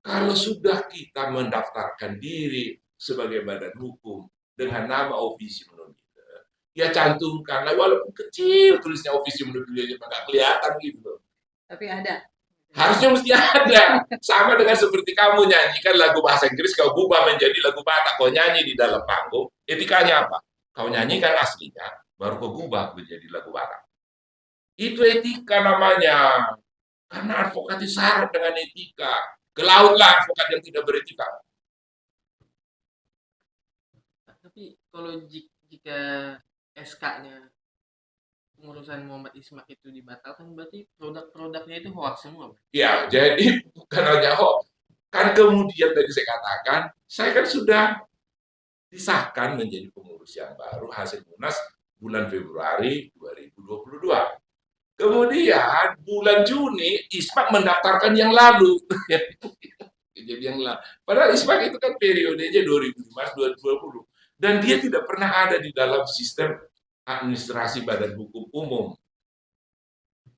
Kalau sudah kita mendaftarkan diri sebagai badan hukum dengan nama Officium Nobile, ya cantumkanlah walaupun kecil tulisnya Officium Nobile aja nggak kelihatan gitu. Tapi ada. Harusnya mesti ada. Sama dengan seperti kamu nyanyikan lagu bahasa Inggris, kau ubah menjadi lagu Batak, kau nyanyi di dalam panggung, etikanya apa? Kau nyanyikan aslinya, baru kau ubah menjadi lagu Batak. Itu etika namanya. Karena advokat itu syarat dengan etika. Ke lautlah advokat yang tidak beretika. Tapi kalau jika SK-nya pengurusan Muhammad Ismak itu dibatalkan, berarti produk-produknya itu hoax semua, Pak? Ya, jadi bukan hanya hoax. Kan kemudian tadi saya katakan, saya kan sudah disahkan menjadi pengurus yang baru hasil Munas bulan Februari 2022. Kemudian bulan Juni Ismak mendaftarkan yang lalu. Jadi yang lalu. Padahal Ismak itu kan periodenya 2015-2020 dan dia tidak pernah ada di dalam sistem administrasi Badan Hukum Umum.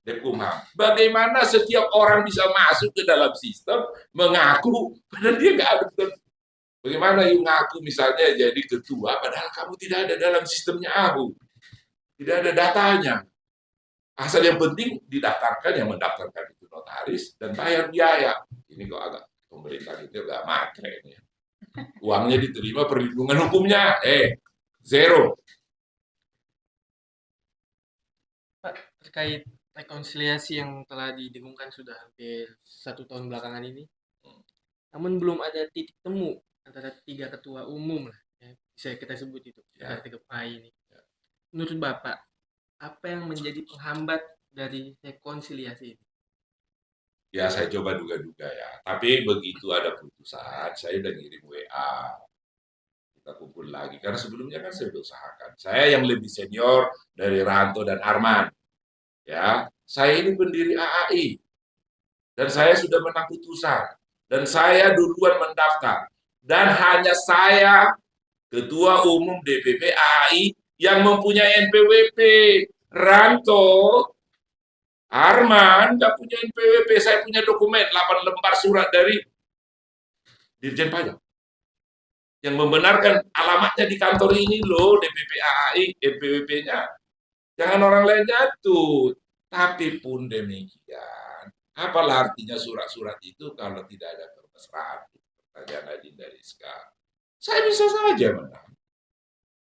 Dekumham. Bagaimana setiap orang bisa masuk ke dalam sistem mengaku padahal dia nggak ada. Bagaimana you ngaku misalnya jadi ketua padahal kamu tidak ada dalam sistemnya aku. Tidak ada datanya. Asal yang penting didaftarkan, yang mendaftarkan itu notaris dan bayar biaya. Ini kok agak pemerintah itu agak matre ini. Uangnya diterima, perlindungan hukumnya zero. Pak, terkait rekonsiliasi yang telah didengungkan sudah hampir 1 tahun belakangan ini, namun belum ada titik temu antara 3 ketua umum lah, ya, bisa kita sebut itu, Ya. 3 PAI ini. Menurut Bapak, apa yang menjadi penghambat dari rekonsiliasi ini? Ya saya coba duga-duga ya. Tapi begitu ada putusan, saya udah ngirim WA. Kita kumpul lagi. Karena sebelumnya kan saya berusahakan. Saya yang lebih senior dari Ranto dan Arman. Ya, saya ini pendiri AAI. Dan saya sudah menang putusan. Dan saya duluan mendaftar. Dan hanya saya, Ketua Umum DPP AAI, yang mempunyai NPWP. Ranto, Arman nggak punya NPWP, saya punya dokumen 8 lembar surat dari Dirjen Pajak yang membenarkan alamatnya di kantor ini loh, DPP AAI, NPWP-nya. Jangan orang lain jatuh. Tapi pun demikian, apalah artinya surat-surat itu kalau tidak ada permesraan? Pertanyaan Nadine dari Rizka. Saya bisa saja menang.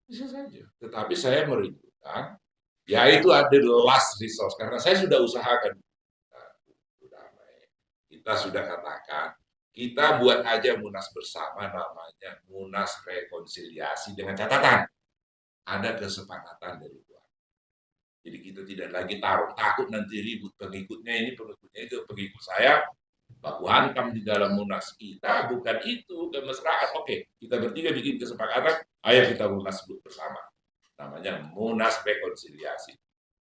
Bisa saja. Tetapi saya merindukan, ya itu ada last resource. Karena saya sudah usahakan. Kita sudah katakan, kita buat aja Munas bersama namanya Munas Rekonsiliasi dengan catatan. Ada kesepakatan dari Tuhan. Jadi kita tidak lagi takut nanti ribut pengikutnya ini, pengikutnya itu, pengikut saya baku hantam di dalam Munas. Kita bukan itu, kemesraan. Oke, kita bertiga bikin kesepakatan, ayo kita Munas bersama. Namanya Munas Rekonsiliasi.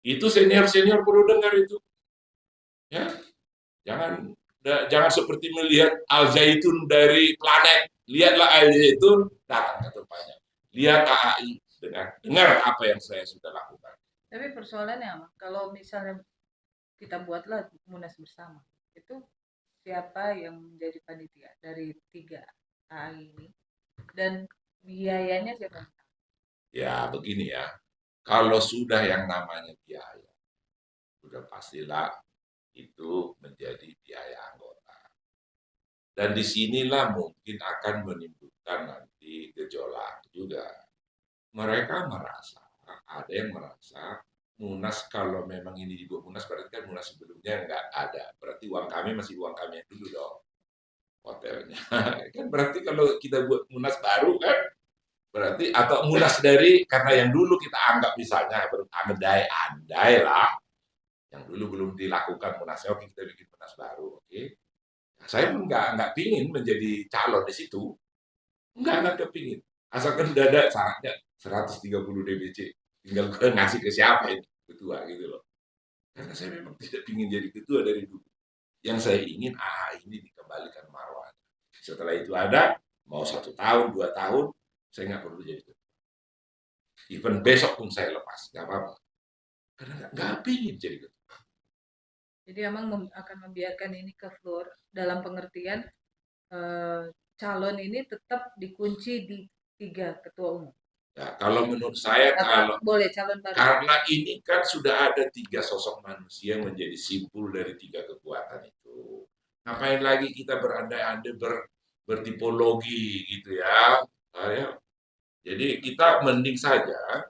Itu senior-senior perlu dengar itu. Ya, jangan seperti melihat Al Zaitun dari planet. Lihatlah Al Zaitun datang ke tempatnya. Lihat AAI dengar apa yang saya sudah lakukan. Tapi persoalannya apa? Kalau misalnya kita buatlah Munas bersama, itu siapa yang menjadi panitia dari 3 AI ini? Dan biayanya siapa? Ya begini ya, kalau sudah yang namanya biaya, sudah pastilah itu menjadi biaya anggota. Dan disinilah mungkin akan menimbulkan nanti gejolak juga. Mereka merasa, ada yang merasa Munas kalau memang ini dibuat Munas, berarti kan Munas sebelumnya nggak ada. Berarti uang kami masih uang kami yang dulu dong, hotelnya. Kan berarti kalau kita buat Munas baru kan, berarti atau Munas dari, karena yang dulu kita anggap misalnya andai lah, yang dulu belum dilakukan Munasnya, oke kita bikin Munas baru, oke. Saya pun nggak pingin menjadi calon di situ, nggak kepingin. Asalkan udah ada syaratnya 130 DBC, tinggal ngasih ke siapa ini ketua gitu loh. Karena saya memang tidak ingin jadi ketua dari dulu. Yang saya ingin AA ini dikembalikan marwah. Setelah itu ada, mau 1 tahun, 2 tahun, saya nggak perlu jadi ketua. Even besok pun saya lepas, nggak apa-apa. Karena nggak pingin jadi ketua. Jadi Amang akan membiarkan ini ke floor dalam pengertian calon ini tetap dikunci di 3 ketua umum. Ya, kalau menurut saya, kalau boleh calon baru. karena ini kan sudah ada 3 sosok manusia yang menjadi simpul dari 3 kekuatan itu. Ngapain lagi kita berandai-andai bertipologi gitu ya. Nah, ya. Jadi kita mending saja,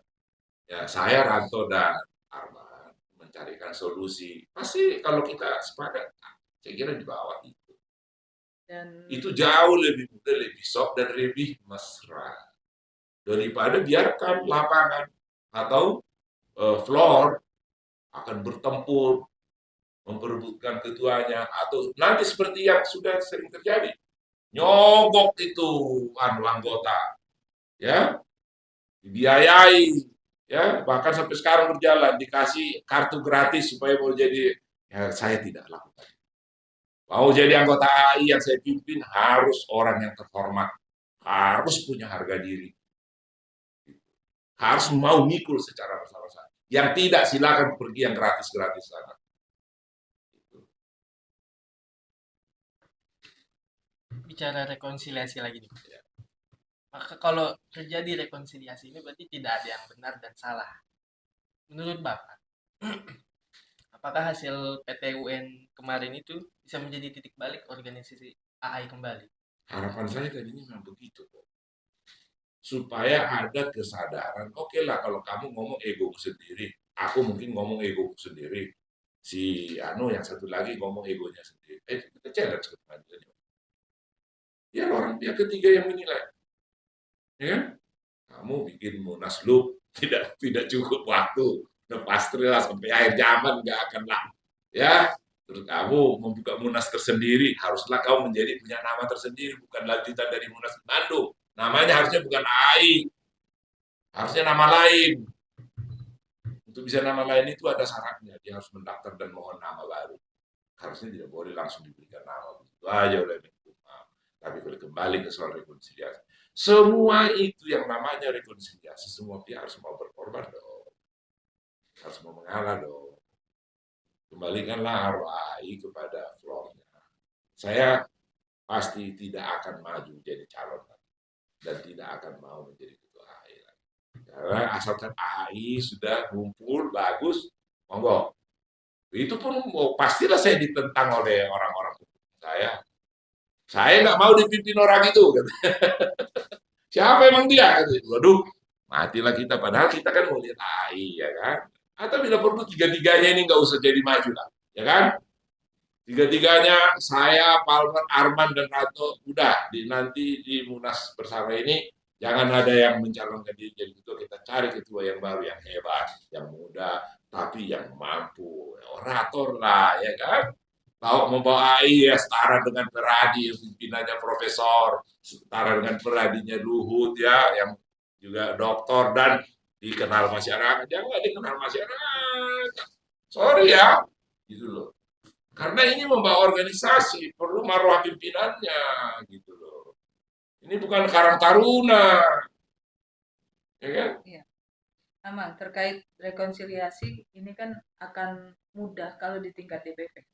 ya saya Ranto dan Arman mencarikan solusi. Pasti kalau kita sepakat, saya kira di bawah itu. Dan Itu jauh lebih mudah, lebih soft dan lebih mesra daripada biarkan lapangan atau floor akan bertempur memperebutkan ketuanya, atau nanti seperti yang sudah sering terjadi, nyogok itu anggota, ya, dibiayai, ya, bahkan sampai sekarang berjalan, dikasih kartu gratis supaya mau jadi, ya saya tidak lakukan. Mau jadi anggota AI yang saya pimpin harus orang yang terhormat, harus punya harga diri, harus mau mikul secara bersama-sama. Yang tidak, silakan pergi yang gratis-gratis sana. Bicara rekonsiliasi lagi nih. Maka kalau terjadi rekonsiliasi ini berarti tidak ada yang benar dan salah. Menurut Bapak, apakah hasil PT UN kemarin itu bisa menjadi titik balik organisasi AI kembali? Harapan saya tadinya memang begitu kok. Supaya ada kesadaran, oke lah kalau kamu ngomong ego sendiri, aku mungkin ngomong ego sendiri, si yang satu lagi ngomong egonya sendiri. Kita challenge ke pengadilan. Ya orang pihak ketiga yang menilai. Ya, kamu bikin munaslup tidak cukup waktu, udah pastilah sampai akhir zaman nggak akan lah. Ya, terus kamu membuka munas tersendiri, haruslah kamu menjadi punya nama tersendiri, bukan lanjutan dari munas Bandung. Namanya harusnya bukan AI, harusnya nama lain. Untuk bisa nama lain itu ada syaratnya, dia harus mendaftar dan mohon nama baru. Harusnya tidak boleh langsung diberikan nama begitu aja oleh Menkumham. Tapi kalau kembali ke soal rekonsiliasi, semua itu yang namanya rekonsiliasi, semua pihak harus mau berkorban dong, harus mau mengalah dong. Kembalikanlah ROI kepada floornya. Saya pasti tidak akan maju jadi calon dan tidak akan mau menjadi ketua AI lagi. Karena asalkan AI sudah ngumpul bagus, monggo. Itu pun pastilah saya ditentang oleh orang-orang saya. Saya nggak mau dipimpin orang itu. Siapa emang dia? Waduh, matilah kita. Padahal kita kan mau lihat AI, ya kan? Atau bila perlu tiga-tiganya ini nggak usah jadi maju lah, ya kan? Tiga-tiganya, saya, Palmer, Arman, dan Rato, udah nanti di Munas bersama ini, jangan ada yang mencalonkan diri jadi ketua, kita cari ketua yang baru, yang hebat, yang muda, tapi yang mampu, orator lah, ya kan? Tahu membawa AI ya setara dengan Peradi, pimpinannya profesor, setara dengan Peradinya Luhut ya, yang juga doktor dan dikenal masyarakat, jangan dikenal masyarakat. Sorry ya, gitu loh. Karena ini membawa organisasi, perlu marwah pimpinannya, gitu loh. Ini bukan Karang Taruna, ya kan? ya, Amang terkait rekonsiliasi ini kan akan mudah kalau di tingkat DPP,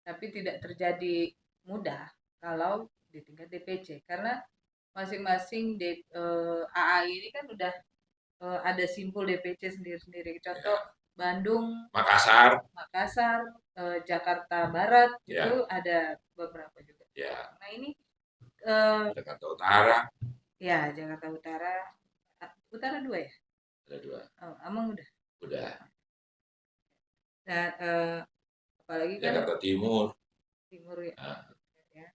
tapi tidak terjadi mudah kalau di tingkat DPC karena masing-masing AA ini kan udah ada simpul DPC sendiri-sendiri. Contoh Ya. Bandung, Makassar, Jakarta Barat ya. itu ada beberapa juga. Ya. Nah ini Jakarta Utara, ya Jakarta Utara, Utara 2 ya? ada 2. Oh, Amang udah. Udah. Nah, apalagi kan Jakarta Timur. Timur ya. Nah. Ya.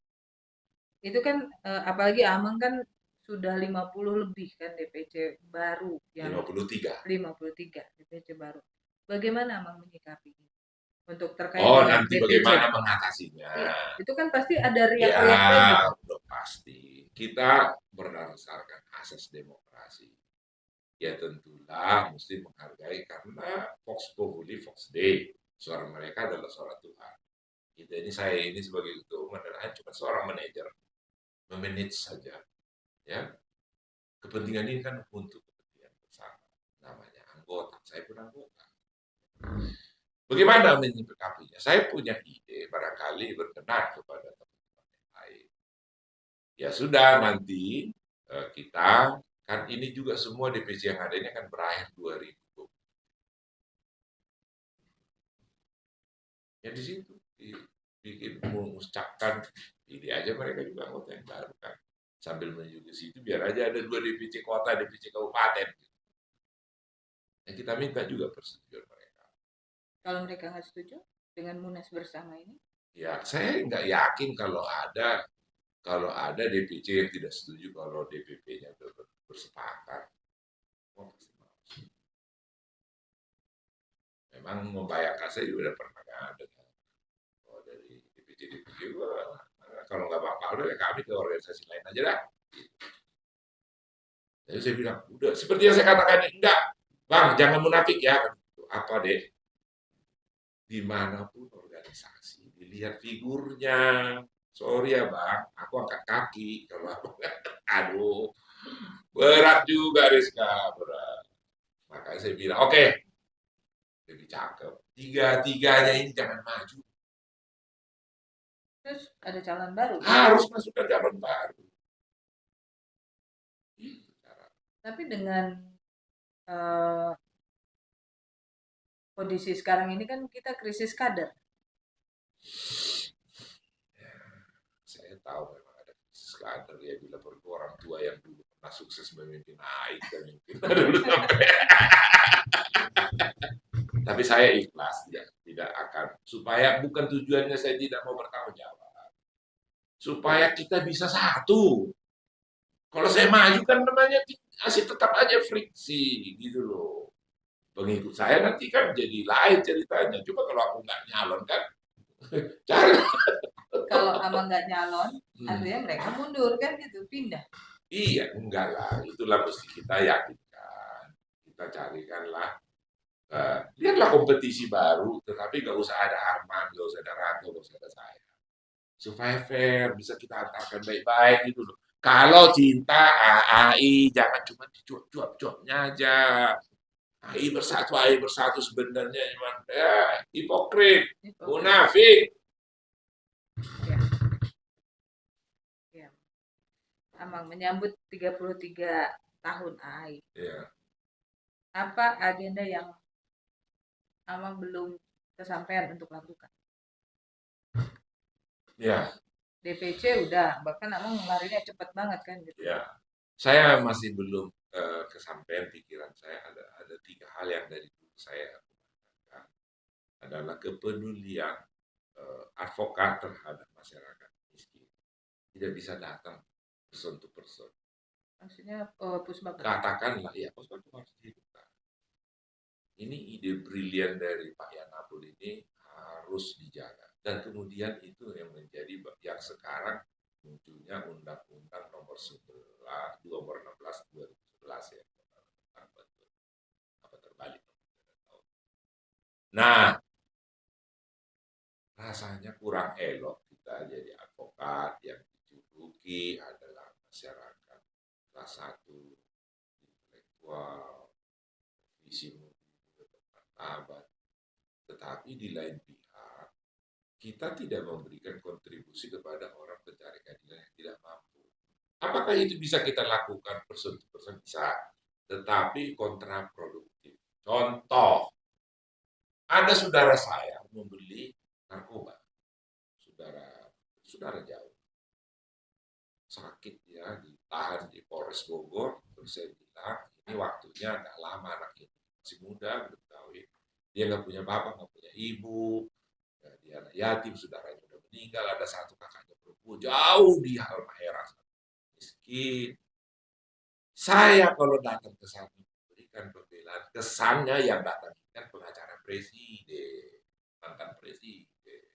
Itu kan apalagi Amang kan sudah 50 lebih kan DPC baru yang 53 DPC baru. Bagaimana Amang menyikapi ini? Untuk terkait dengan Nanti DPC. bagaimana mengatasinya? Ya, itu kan pasti ada riak-riak ya, lagi. Udah pasti. Kita berdasarkan asas demokrasi. Ya tentulah mesti menghargai karena Vox Populi, Vox Dei. Suara mereka adalah suara Tuhan. Gitu. Ini saya ini sebagai ketua umum adalah cuma seorang manajer, memanage saja, ya. Kepentingan ini kan untuk kepentingan bersama, namanya anggota, saya pun anggota. Bagaimana menyikapinya? Saya punya ide, barangkali berkenan kepada teman-teman yang lain. Ya sudah, nanti kita, kan ini juga semua DPC yang ada ini akan berakhir 2020. Ya di situ, bikin mengucapkan ide aja mereka juga anggota yang baru kan. Sambil menuju ke situ, biar aja ada 2 DPC kota, DPC kabupaten. Ya kita minta juga persetujuan mereka. Kalau mereka nggak setuju dengan Munas bersama ini, Ya, saya nggak yakin kalau ada DPC yang tidak setuju kalau DPP-nya bersepakat. Oh, pasti mau. Memang membayangkan saya juga udah pernah ada kalau dari DPC kalau nggak bakal ya kami ke organisasi lain aja dah. Jadi saya bilang, udah seperti yang saya katakan, enggak, Bang, jangan munafik ya. Apa deh? Dimanapun organisasi, dilihat figurnya. Sorry ya Bang, aku angkat kaki kalau aku aduh, berat juga Rizka, berat. Makanya saya bilang, oke, lebih cakep. Tiga-tiganya ini jangan maju. terus ada calon baru. Harus masukkan calon baru. Tapi dengan kondisi sekarang ini kan kita krisis kader. Ya, saya tahu memang ada krisis kader ya bila perlu orang tua yang dulu pernah sukses memimpin naik dan memimpin dulu sampai. Tapi saya ikhlas ya, tidak akan supaya bukan tujuannya saya tidak mau bertanggung jawab. Supaya kita bisa satu. Kalau saya maju kan namanya masih tetap aja friksi gitu loh. Pengikut saya nanti kan jadi lain ceritanya. Coba kalau aku nggak nyalon kan, cari. Kalau Amang nggak nyalon, artinya mereka mundur kan gitu, pindah. Iya, enggak lah. Itulah mesti kita yakinkan. Kita carikanlah. Lihatlah kompetisi baru, tetapi nggak usah ada Arman, nggak usah ada Ratu, nggak usah ada saya. Supaya fair, bisa kita antarkan baik-baik gitu loh. Kalau cinta AI, jangan cuma dicuap-cuap-cuapnya aja. AI bersatu sebenarnya emang ya, hipokrit, munafik. Ya. Ya. Amang menyambut 33 tahun AI. Ya. Apa agenda yang Amang belum kesampaian untuk lakukan? Ya. DPC udah, bahkan Amang larinya cepat banget kan gitu. Ya. Saya masih belum kesampaian pikiran saya ada 3 hal yang dari dulu saya lakukan adalah kepedulian advokat terhadap masyarakat miskin. Tidak bisa datang person to person. Maksudnya Pusbag. Katakanlah ya, Pusbag itu harus dihidupkan. Ini ide brilian dari Pak Yanabul ini harus dijaga. Dan kemudian itu yang menjadi yang sekarang munculnya Undang-Undang nomor 11, nomor 16 2011 ya. Apa terbalik. Nah, rasanya kurang elok kita jadi advokat yang dijuluki adalah masyarakat kelas 1, intelektual, visi bermartabat. Tetapi di lain pihak, kita tidak memberikan kontribusi kepada orang pencari keadilan yang tidak mampu. Apakah itu bisa kita lakukan person to person? Bisa, tetapi kontraproduktif. Contoh, ada saudara saya membeli narkoba, saudara jauh, sakit ya, ditahan di Polres Bogor, terus saya bilang, ini waktunya agak lama anak ini, masih muda, belum kawin, dia nggak punya bapak, nggak punya ibu, ya, dia anak yatim, saudaranya udah meninggal, ada satu kakaknya perempuan, jauh di Halmahera, miskin. Saya kalau datang ke sana memberikan pembelaan, kesannya yang datang kan pengacara presiden, mantan presiden.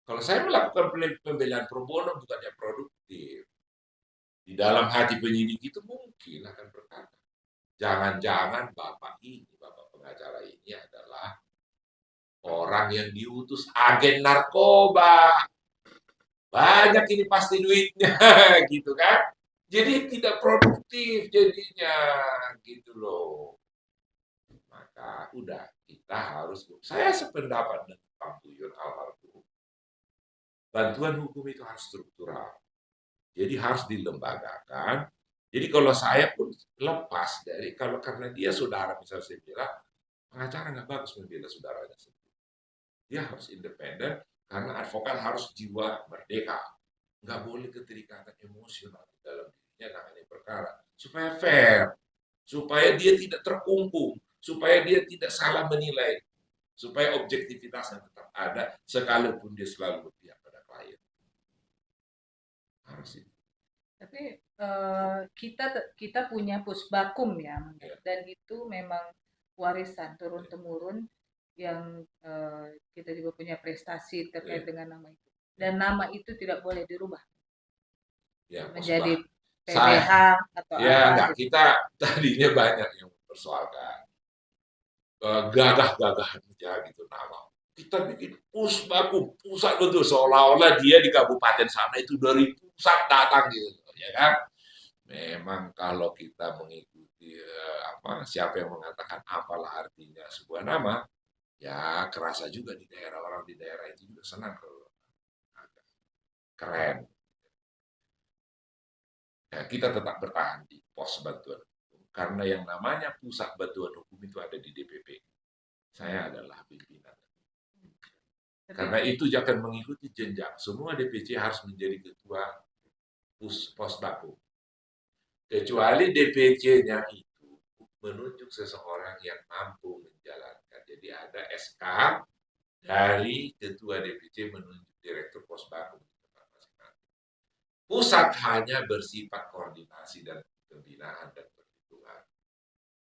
Kalau saya melakukan pembelaan pro bono bukannya produktif, di dalam hati penyidik itu mungkin akan berkata, jangan-jangan bapak pengacara ini adalah orang yang diutus agen narkoba. Banyak ini pasti duitnya, gitu kan. Jadi tidak produktif jadinya, gitu loh. Maka udah, kita harus, saya sependapat dengan Pak Buyur almarhum. Bantuan hukum itu harus struktural. Jadi harus dilembagakan. Jadi kalau saya pun lepas dari, kalau karena dia saudara, misalnya saya bilang, pengacara nggak bagus membela saudaranya sendiri. Dia harus independen, karena advokat harus jiwa merdeka. Nggak boleh keterikatan emosional di dalam dirinya nangani perkara. Supaya fair, supaya dia tidak terkungkung, supaya dia tidak salah menilai, supaya objektivitasnya tetap ada, sekalipun dia selalu berpihak pada klien. Harus itu. Tapi kita punya pusbakum ya, Ya. dan itu memang warisan turun temurun yang kita juga punya prestasi terkait Ya. dengan nama itu. Dan nama itu tidak boleh dirubah Ya, menjadi saya, PBH atau ya apa enggak, gitu. kita tadinya banyak yang mempersoalkan gagah-gagahan aja gitu nama. Kita bikin pusbakum, pusat betul, seolah-olah dia di kabupaten sana itu dari pusat datang gitu, ya kan? Memang kalau kita mengikuti siapa yang mengatakan apalah artinya sebuah nama, ya kerasa juga di daerah, orang di daerah itu juga senang kalau keren. Nah, kita tetap bertahan di pos bantuan hukum karena yang namanya pusat bantuan hukum itu ada di DPP. Saya adalah pimpinan. Karena itu jangan mengikuti jenjang. Semua DPC harus menjadi ketua pos baku. Kecuali DPC-nya itu menunjuk seseorang yang mampu menjalankan. Jadi ada SK dari ketua DPC menunjuk direktur pos baku. Pusat hanya bersifat koordinasi dan pembinaan dan perhitungan.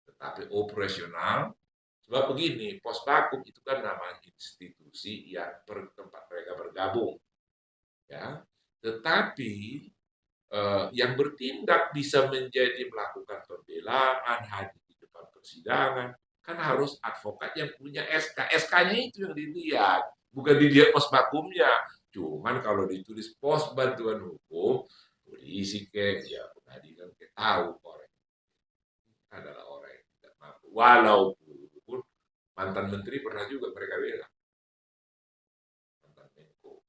Tetapi operasional, sebab begini, pos bakum itu kan nama institusi yang tempat mereka bergabung. Ya. Tetapi yang bertindak bisa menjadi melakukan pembelaan, hadir di depan persidangan, kan harus advokat yang punya SK. SK-nya itu yang dilihat, bukan dilihat pos bakumnya. Cuman kalau ditulis pos bantuan hukum, polisi ya pengadilan tahu orang adalah orang yang tidak mampu. Walaupun mantan menteri pernah juga mereka bilang, mantan Menko.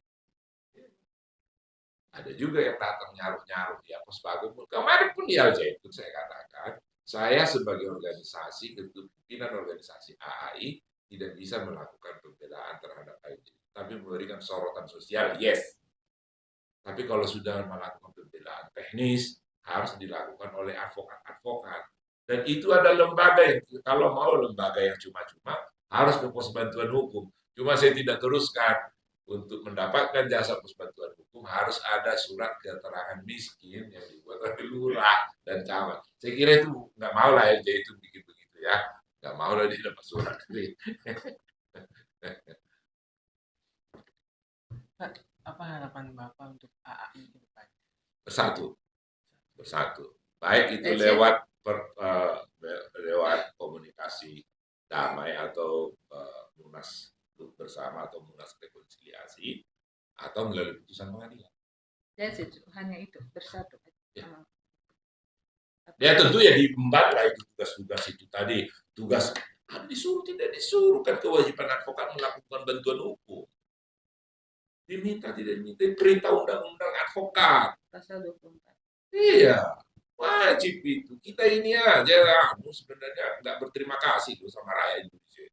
Ada juga yang datang nyaruh-nyaruh di pos bakum. Kemarin pun di Al-Zaitun saya katakan, saya sebagai organisasi, pimpinan organisasi AAI, tidak bisa melakukan pembelaan terhadap AIJ. Tapi memberikan sorotan sosial, yes. Tapi kalau sudah melakukan pembelaan teknis, harus dilakukan oleh advokat-advokat. Dan itu ada lembaga yang, kalau mau lembaga yang cuma-cuma, harus ke pos bantuan hukum. Cuma saya tidak teruskan. Untuk mendapatkan jasa pos bantuan hukum, harus ada surat keterangan miskin yang dibuat oleh lurah dan camat. Saya kira itu nggak mau lah LJ itu bikin begitu ya. Nggak mau lah dia dapat surat. Apa harapan Bapak untuk AAI ke depan? Bersatu. Baik itu lewat komunikasi damai atau munas bersama atau munas rekonsiliasi atau melalui putusan pengadilan. Hanya itu, bersatu. Ya. Ya tentu ya diemban lah itu tugas-tugas itu tadi. Tugas disuruh tidak disuruh, kan kewajiban advokat melakukan bantuan hukum. Diminta tidak diminta, perintah undang-undang advokat. Pasal 24. Iya, wajib itu. Kita ini aja sebenarnya nggak berterima kasih tuh sama rakyat Indonesia.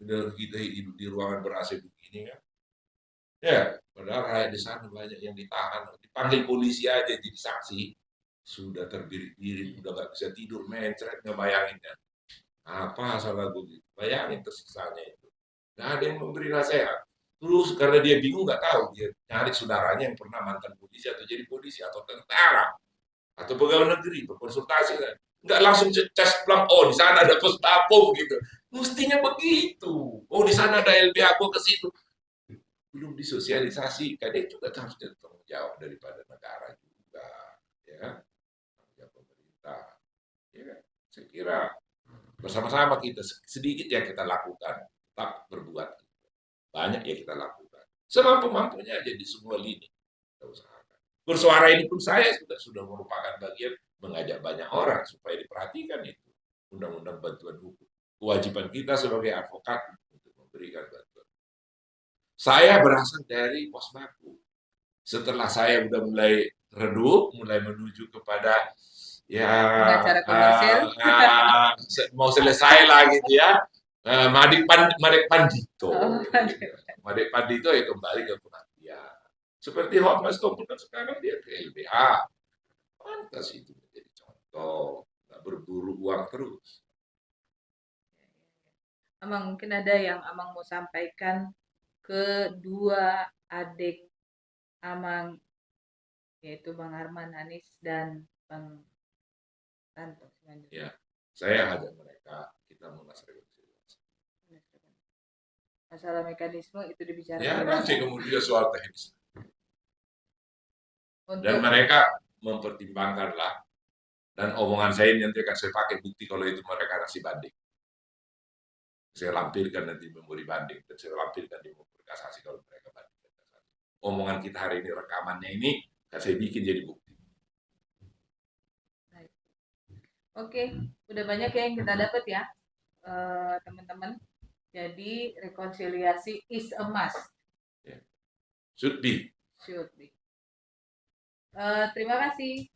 Sudah kita hidup di ruangan ber-AC begini kan. Ya, padahal rakyat di sana banyak yang ditahan, dipanggil polisi aja jadi saksi. Sudah terbirit-birit, udah nggak bisa tidur, mencret ngebayanginnya. Apa salah begitu? Bayangin tersiksanya itu. Nggak ada yang memberi nasihat. Terus karena dia bingung nggak tahu, dia cari saudaranya yang pernah mantan polisi atau jadi polisi atau tentara atau pegawai negeri berkonsultasi kan. Nggak langsung cas plang, oh di sana ada pos bakum gitu. Mestinya begitu. Oh di sana ada LBH ke situ. Belum disosialisasi, kadang juga harus tanggung jawab daripada negara juga, ya, tanggung jawab pemerintah. Ya, saya kira bersama-sama kita sedikit yang kita lakukan tetap berbuat. Banyak yang kita lakukan. Semampu-mampunya aja di semua lini kita usahakan. Bersuara ini pun saya sudah merupakan bagian mengajak banyak orang supaya diperhatikan itu undang-undang bantuan hukum. Kewajiban kita sebagai advokat untuk memberikan bantuan. Saya berasal dari Posmaku. Setelah saya udah mulai redup, mulai menuju kepada ya Pengacara komersil. mau selesai lah gitu ya. Madek Pandito. Oh, Madek Pandito ya kembali ke pengabdian. Seperti Hotmas Topul kan sekarang dia ke LBH. Pantas itu menjadi contoh. Nggak berburu uang terus. Amang, mungkin ada yang Amang mau sampaikan ke dua adik Amang, yaitu Bang Arman Anis dan Bang Tanto selanjutnya. Ya, saya ajak mereka kita mengulas rekonsiliasi. Masalah mekanisme itu dibicarakan Ya, di nanti belakang. kemudian soal teknis. Untuk Dan mereka mempertimbangkanlah. Dan omongan saya ini nanti akan saya pakai bukti kalau itu mereka kasih banding. Saya lampirkan nanti memori banding dan saya lampirkan di memori kasasi kalau mereka banding. Omongan kita hari ini rekamannya ini saya bikin jadi bukti. oke, udah banyak ya yang kita dapat ya, teman-teman. Jadi rekonsiliasi is a must. Should be. Should be. Terima kasih.